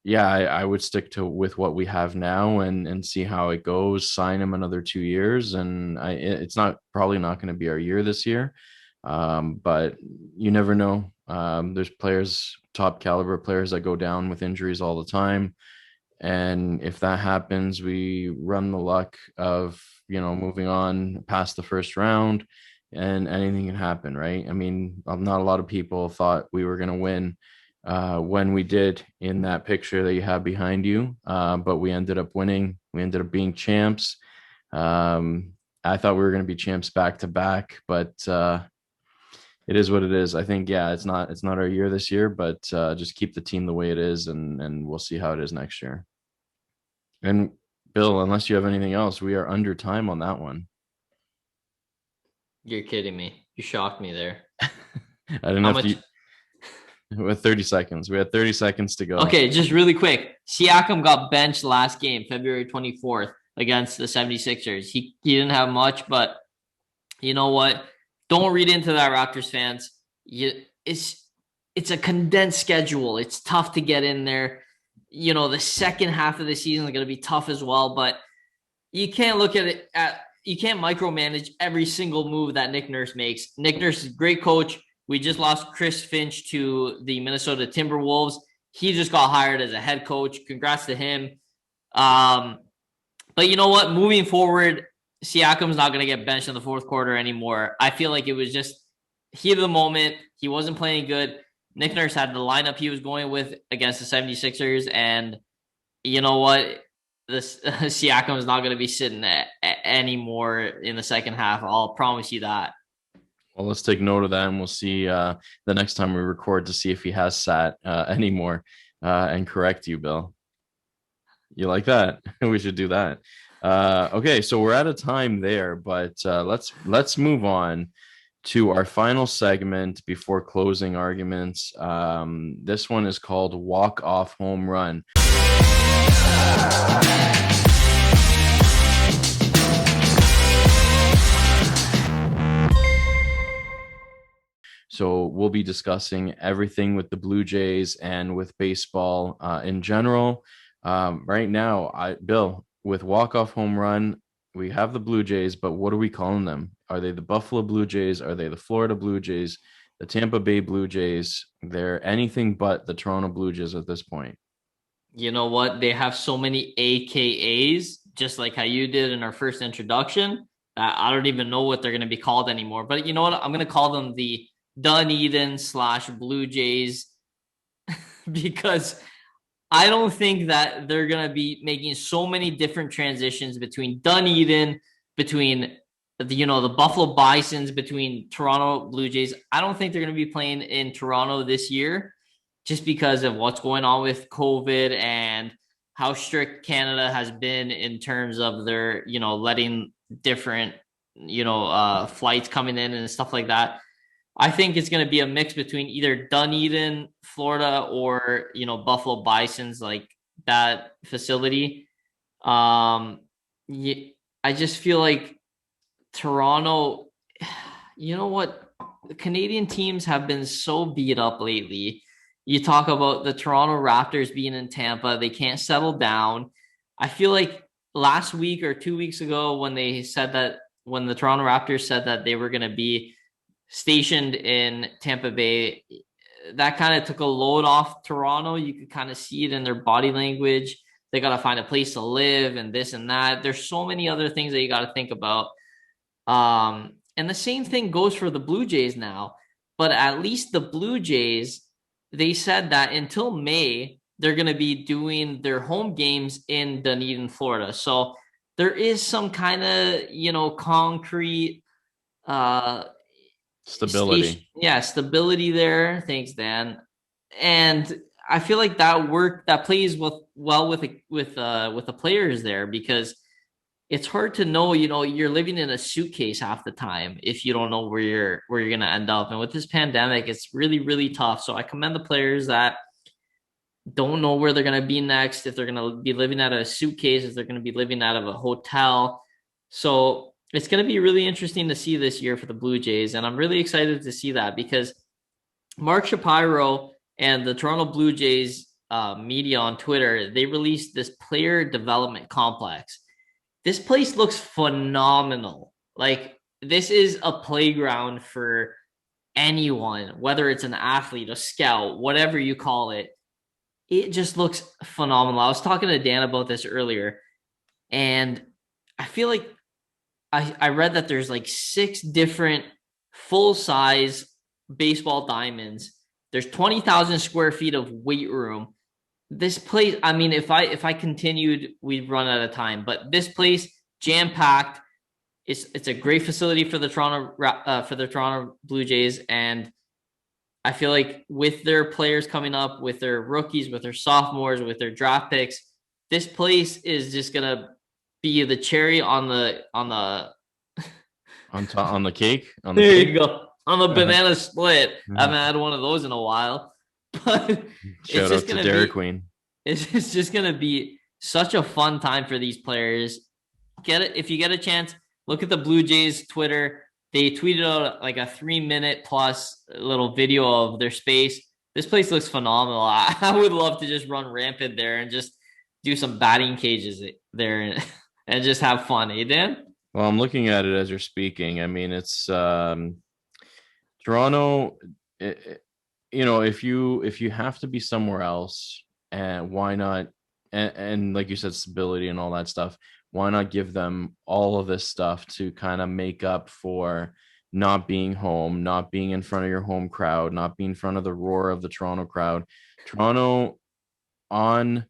yeah, I would stick with what we have now and see how it goes. Sign him another 2 years, and it's probably not going to be our year this year. But you never know. There's top caliber players that go down with injuries all the time. And if that happens, we run the luck of, moving on past the first round, and anything can happen, right? I mean, not a lot of people thought we were going to win when we did in that picture that you have behind you. But we ended up winning. We ended up being champs. I thought we were going to be champs back to back, but it is what it is. I think, yeah, it's not our year this year, but just keep the team the way it is, and we'll see how it is next year. And Bill, unless you have anything else, we are under time on that one. You're kidding me. You shocked me there. I didn't have to. With 30 seconds. We had 30 seconds to go. Okay, just really quick. Siakam got benched last game, February 24th, against the 76ers. He didn't have much, but you know what? Don't read into that, Raptors fans. It's a condensed schedule. It's tough to get in there. The second half of the season is going to be tough as well, but you can't look at it you can't micromanage every single move that Nick Nurse makes. Nick Nurse is a great coach. We just lost Chris Finch to the Minnesota Timberwolves. He just got hired as a head coach. Congrats to him. But you know what? Moving forward, Siakam's not going to get benched in the fourth quarter anymore. I feel like it was just heat of the moment. He wasn't playing good. Nick Nurse had the lineup he was going with against the 76ers. And you know what? Siakam is not going to be sitting anymore in the second half. I'll promise you that. Well, let's take note of that, and we'll see the next time we record to see if he has sat anymore and correct you, Bill. You like that? We should do that. Okay, so we're out of time there, but let's move on to our final segment before closing arguments. This one is called Walk Off Home Run. So we'll be discussing everything with the Blue Jays and with baseball in general. Right now, Bill, with walk-off home run, we have the Blue Jays, but what are we calling them? Are they the Buffalo Blue Jays? Are they the Florida Blue Jays? The Tampa Bay Blue Jays? They're anything but the Toronto Blue Jays at this point. You know what? They have so many AKAs, just like how you did in our first introduction. I don't even know what they're going to be called anymore. But you know what? I'm going to call them the Dunedin / Blue Jays because I don't think that they're going to be making so many different transitions between Dunedin, between the Buffalo Bisons, between Toronto Blue Jays. I don't think they're going to be playing in Toronto this year just because of what's going on with COVID and how strict Canada has been in terms of their, letting different, flights coming in and stuff like that. I think it's going to be a mix between either Dunedin, Florida, or, Buffalo Bisons, like that facility. I just feel like Toronto, you know what? The Canadian teams have been so beat up lately. You talk about the Toronto Raptors being in Tampa. They can't settle down. I feel like last week or 2 weeks ago when the Toronto Raptors said that they were going to be stationed in Tampa Bay, that kind of took a load off Toronto. You could kind of see it in their body language. They got to find a place to live and this and that. There's so many other things that you got to think about. And the same thing goes for the Blue Jays now. But at least the Blue Jays, they said that until May, they're going to be doing their home games in Dunedin, Florida. So there is some kind of, concrete stability. Stability there. Thanks, Dan. And I feel like that plays well with the players there, because it's hard to know, you're living in a suitcase half the time if you don't know where you're going to end up. And with this pandemic, it's really, really tough. So I commend the players that don't know where they're going to be next, if they're going to be living out of a suitcase, if they're going to be living out of a hotel. So it's going to be really interesting to see this year for the Blue Jays. And I'm really excited to see that because Mark Shapiro and the Toronto Blue Jays media on Twitter, they released this player development complex. This place looks phenomenal. Like, this is a playground for anyone, whether it's an athlete, a scout, whatever you call it. It just looks phenomenal. I was talking to Dan about this earlier, and I feel like I read that there's like 6 different full-size baseball diamonds. There's 20,000 square feet of weight room. This place, I mean, if I continued, we'd run out of time. But this place, jam-packed. It's a great facility for the Toronto Blue Jays, and I feel like with their players coming up, with their rookies, with their sophomores, with their draft picks, this place is just gonna be the cherry on the cake. There you go, on the banana split. I haven't had one of those in a while. But shout out to Dairy Queen. It's just gonna be such a fun time for these players. If you get a chance, look at the Blue Jays Twitter. They tweeted out like a 3-minute plus little video of their space. This place looks phenomenal. I would love to just run rampant there and just do some batting cages there and just have fun. Eh, Dan? Well, I'm looking at it as you're speaking. I mean, it's Toronto. If you have to be somewhere else, and why not? And like you said, stability and all that stuff. Why not give them all of this stuff to kind of make up for not being home, not being in front of your home crowd, not being in front of the roar of the Toronto crowd? Toronto, most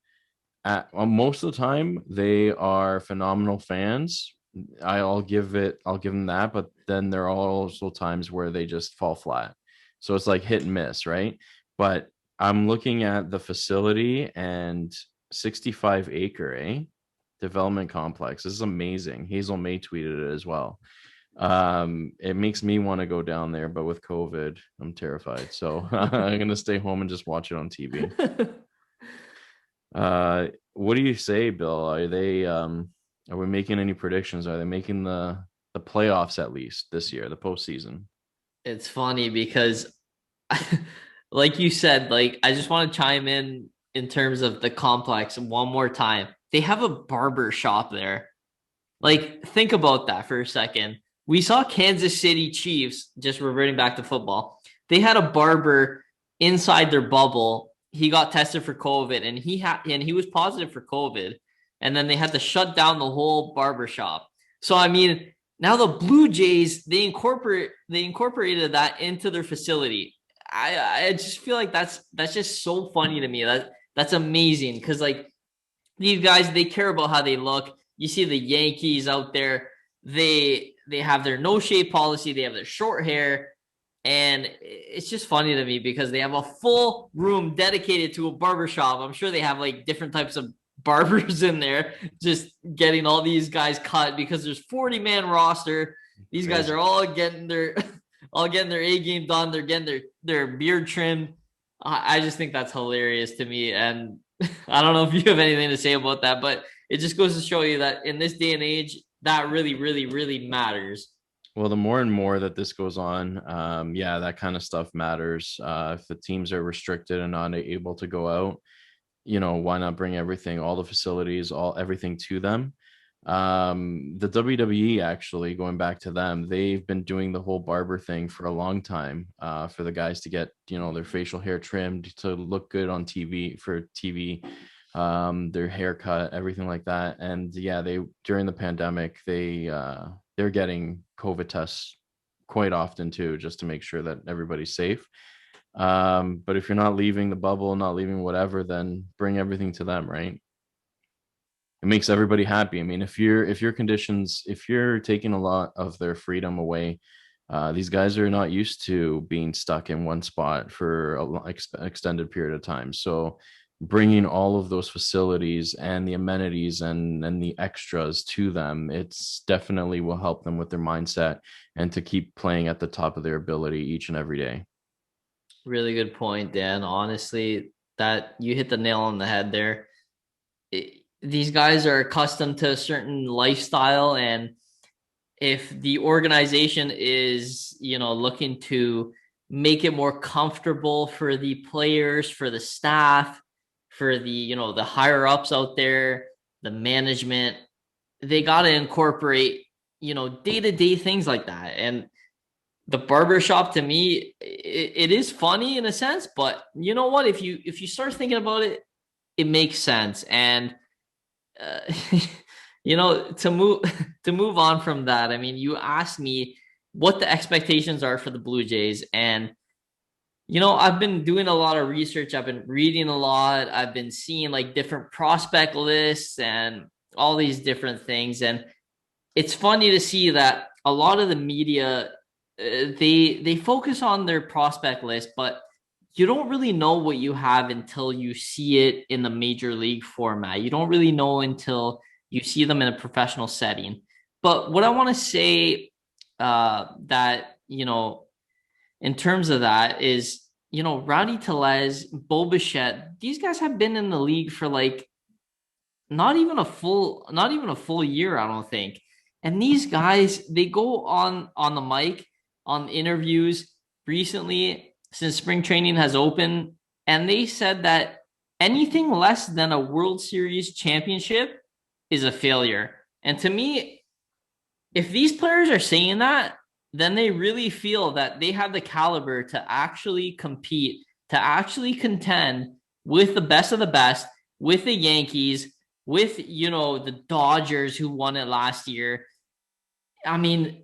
of the time, they are phenomenal fans. I'll give them that, but then there are also times where they just fall flat. So it's like hit and miss, right? But I'm looking at the facility and 65 acre, development complex. This is amazing. Hazel May tweeted it as well. It makes me want to go down there, but with COVID, I'm terrified. So I'm gonna stay home and just watch it on TV. What do you say, Bill? Are we making any predictions? Are they making the playoffs at least this year, the postseason? It's funny because like you said, like I just want to chime in terms of the complex one more time. They have a barber shop there. Like, think about that for a second. We saw Kansas City Chiefs, just reverting back to football. They had a barber inside their bubble. He got tested for COVID, and he was positive for COVID. And then they had to shut down the whole barber shop. So I mean, now the Blue Jays they incorporated that into their facility. I just feel like that's just so funny to me. That's amazing because like these guys they care about how they look. You see the Yankees out there, they have their no shave policy, they have their short hair, and it's just funny to me because they have a full room dedicated to a barbershop. I'm sure they have like different types of barbers in there just getting all these guys cut because there's 40-man roster. These guys are all getting their A game done. They're getting their beard trimmed. I just think that's hilarious to me. And I don't know if you have anything to say about that, but it just goes to show you that in this day and age, that really, really, really matters. Well, the more and more that this goes on, yeah, that kind of stuff matters. If the teams are restricted and not able to go out, why not bring everything, all the facilities, everything to them? The WWE, actually, going back to them, they've been doing the whole barber thing for a long time, for the guys to get, their facial hair trimmed to look good on TV, for TV, their haircut, everything like that. And yeah, during the pandemic, they're getting COVID tests quite often too, just to make sure that everybody's safe. But if you're not leaving the bubble, not leaving whatever, then bring everything to them, right? It makes everybody happy. I mean, if you're taking a lot of their freedom away, these guys are not used to being stuck in one spot for an extended period of time. So bringing all of those facilities and the amenities and the extras to them, it's definitely will help them with their mindset and to keep playing at the top of their ability each and every day. Really good point, Dan. Honestly, that you hit the nail on the head there. These guys are accustomed to a certain lifestyle, and if the organization is, looking to make it more comfortable for the players, for the staff, for the, the higher ups out there, the management, they got to incorporate, day-to-day things like that. And the barbershop, to me, it is funny in a sense, but you know what? If you start thinking about it, it makes sense. And to move on from that, I mean, you asked me what the expectations are for the Blue Jays, and I've been doing a lot of research. I've been reading a lot. I've been seeing like different prospect lists and all these different things, and it's funny to see that a lot of the media they focus on their prospect list, but you don't really know what you have until you see it in the major league format. You don't really know until you see them in a professional setting. But what I want to say that, in terms of that is, Rowdy Tellez, Bo Bichette, these guys have been in the league for like not even a full year, I don't think. And these guys, they go on the mic, on interviews recently since spring training has opened, and they said that anything less than a World Series championship is a failure. And to me, if these players are saying that, then they really feel that they have the caliber to actually compete, to actually contend with the best of the best, with the Yankees, with, the Dodgers who won it last year. I mean,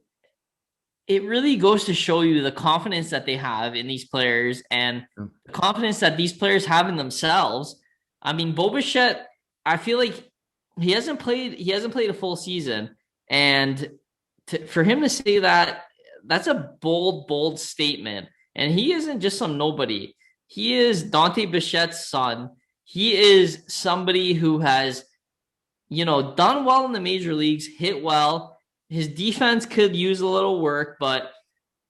it really goes to show you the confidence that they have in these players and the confidence that these players have in themselves. I mean, Bo Bichette, I feel like he hasn't played a full season. And for him to say that, that's a bold statement. And he isn't just some nobody. He is Dante Bichette's son. He is somebody who has, done well in the major leagues, hit well. His defense could use a little work, but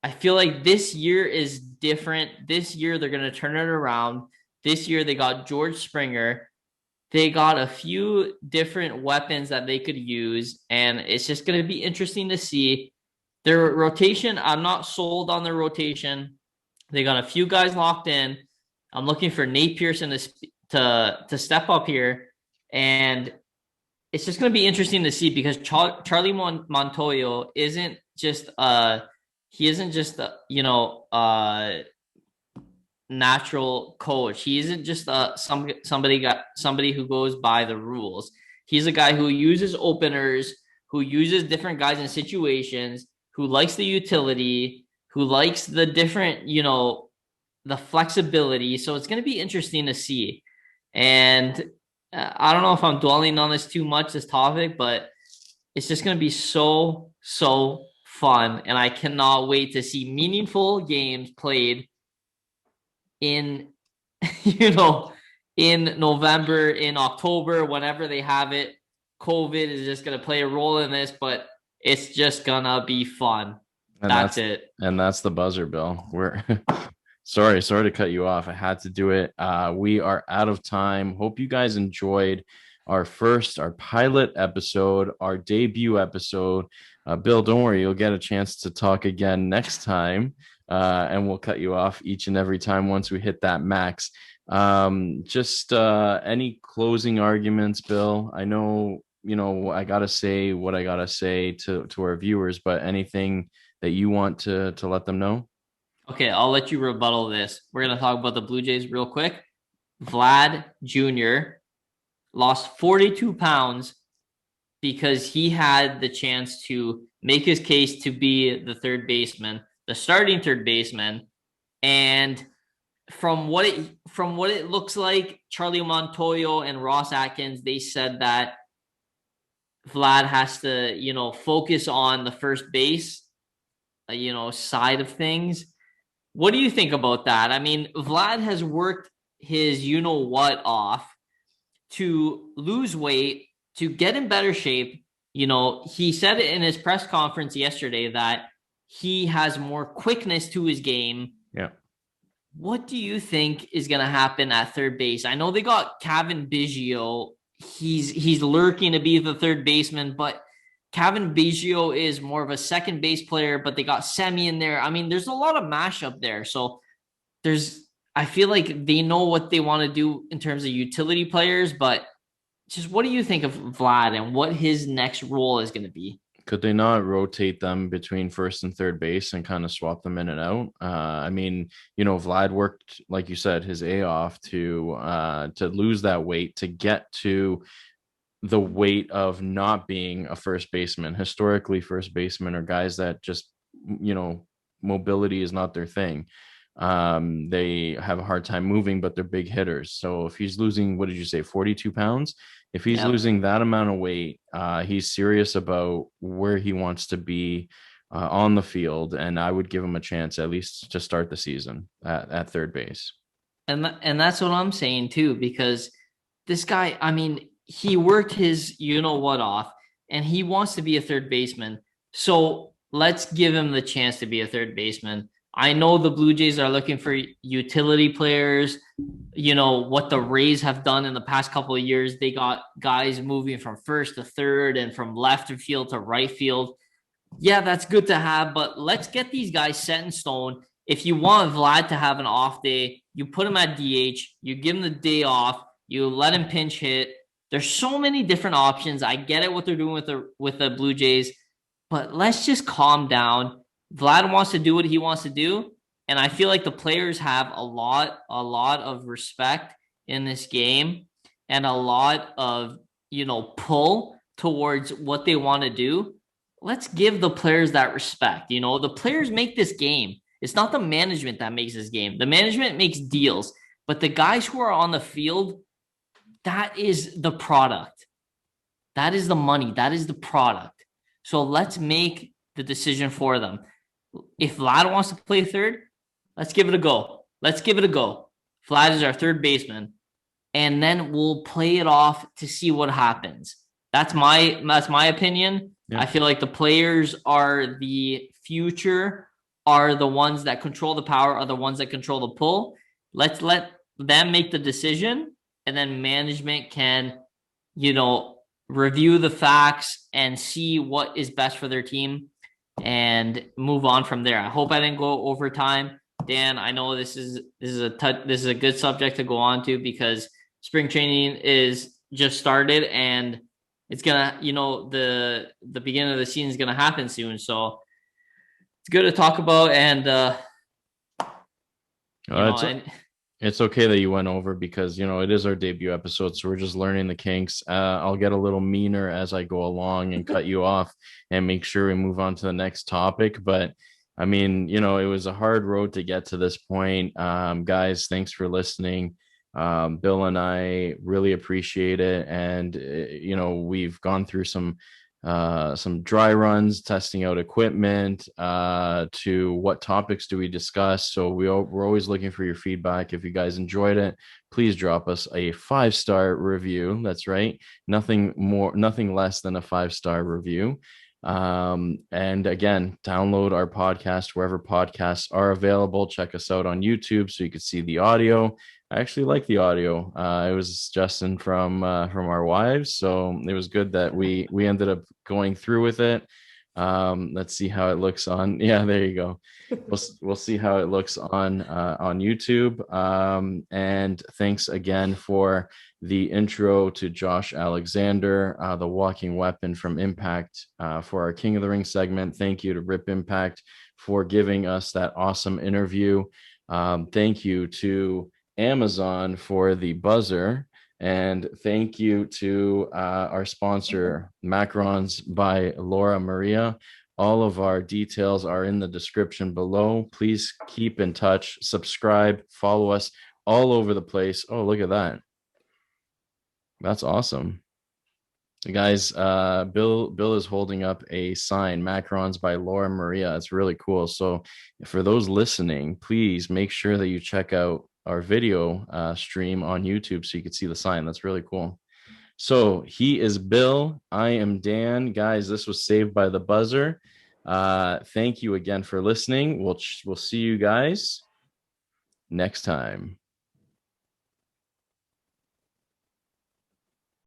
I feel like this year is different. This year, they're going to turn it around. This year, they got George Springer. They got a few different weapons that they could use, and it's just going to be interesting to see. Their rotation, I'm not sold on their rotation. They got a few guys locked in. I'm looking for Nate Pearson to step up here, and it's just going to be interesting to see because Charlie Montoyo isn't just a natural coach. He isn't just somebody who goes by the rules. He's a guy who uses openers, who uses different guys in situations, who likes the utility, who likes the different, the flexibility. So it's going to be interesting to see. And I don't know if I'm dwelling on this too much, this topic, but it's just going to be so fun. And I cannot wait to see meaningful games played in, in November, in October, whenever they have it. COVID is just going to play a role in this, but it's just going to be fun. And that's it. And that's the buzzer, Bill. We're sorry to cut you off. I had to do it. We are out of time. Hope you guys enjoyed our pilot episode, our debut episode. Bill, don't worry, you'll get a chance to talk again next time. And we'll cut you off each and every time once we hit that max. Just any closing arguments, Bill? I know, I got to say what I got to say to our viewers, but anything that you want to let them know? Okay, I'll let you rebuttal this. We're going to talk about the Blue Jays real quick. Vlad Jr. lost 42 pounds because he had the chance to make his case to be the third baseman, the starting third baseman. And from what it looks like, Charlie Montoyo and Ross Atkins, they said that Vlad has to, focus on the first base, side of things. What do you think about that? I mean, Vlad has worked his off to lose weight, to get in better shape. He said it in his press conference yesterday that he has more quickness to his game. Yeah. What do you think is going to happen at third base? I know they got Kevin Biggio. He's lurking to be the third baseman, but Kevin Biggio is more of a second base player, but they got Semi in there. I mean, there's a lot of mashup there. So I feel like they know what they want to do in terms of utility players, but just what do you think of Vlad and what his next role is going to be? Could they not rotate them between first and third base and kind of swap them in and out? I mean, Vlad worked, like you said, his A off to lose that weight, to get to the weight of not being a first baseman. Historically, first basemen are guys that just, mobility is not their thing. They have a hard time moving, but they're big hitters. So if he's losing, what did you say, 42 pounds? If he's losing that amount of weight, he's serious about where he wants to be on the field. And I would give him a chance at least to start the season at third base. And that's what I'm saying too, because this guy, I mean, he worked his off and he wants to be a third baseman. So let's give him the chance to be a third baseman. I know the Blue Jays are looking for utility players. What the Rays have done in the past couple of years, they got guys moving from first to third and from left field to right field. Yeah, that's good to have, but let's get these guys set in stone. If you want Vlad to have an off day, you put him at DH, you give him the day off, you let him pinch hit. There's so many different options. I get it what they're doing with the Blue Jays, but let's just calm down. Vlad wants to do what he wants to do, and I feel like the players have a lot of respect in this game and a lot of, pull towards what they want to do. Let's give the players that respect. The players make this game. It's not the management that makes this game. The management makes deals, but the guys who are on the field, that is the product. That is the money. That is the product. So let's make the decision for them. If Vlad wants to play third, let's give it a go. Let's give it a go. Vlad is our third baseman, and then we'll play it off to see what happens. That's my opinion. Yeah. I feel like the players are the future, are the ones that control the power, are the ones that control the pull. Let's let them make the decision, and then management can, review the facts and see what is best for their team and move on from there. I hope I didn't go over time. Dan, I know this is a good subject to go on to because spring training is just started and it's gonna, the beginning of the season is gonna happen soon. So it's good to talk about and it's okay that you went over because it is our debut episode, so we're just learning the kinks. I'll get a little meaner as I go along and cut you off and make sure we move on to the next topic. But I mean, it was a hard road to get to this point. Guys, thanks for listening. Bill and I really appreciate it, and we've gone through some dry runs, testing out equipment, to what topics do we discuss. So we're always looking for your feedback. If you guys enjoyed it, please drop us a 5-star review. That's right. Nothing less than a 5-star review. And again, download our podcast wherever podcasts are available. Check us out on YouTube so you can see the audio. I actually like the audio. It was Justin from our wives, so it was good that we ended up going through with it. Let's see how it looks on. Yeah, there you go. We'll see how it looks on YouTube. And thanks again for the intro to Josh Alexander, the walking weapon from Impact, for our King of the Ring segment. Thank you to Rip Impact for giving us that awesome interview. Thank you to Amazon for the buzzer, and thank you to our sponsor Macarons by Laura Maria. All of our details are in the description below. Please keep in touch, subscribe, follow us all over the place. Oh, look at that. That's awesome. Guys, Bill is holding up a sign, Macarons by Laura Maria. It's really cool. So for those listening, please make sure that you check out our video stream on YouTube so you can see the sign. That's really cool. So he is Bill. I am Dan. Guys, this was Saved by the Buzzer. Thank you again for listening. We'll see you guys next time.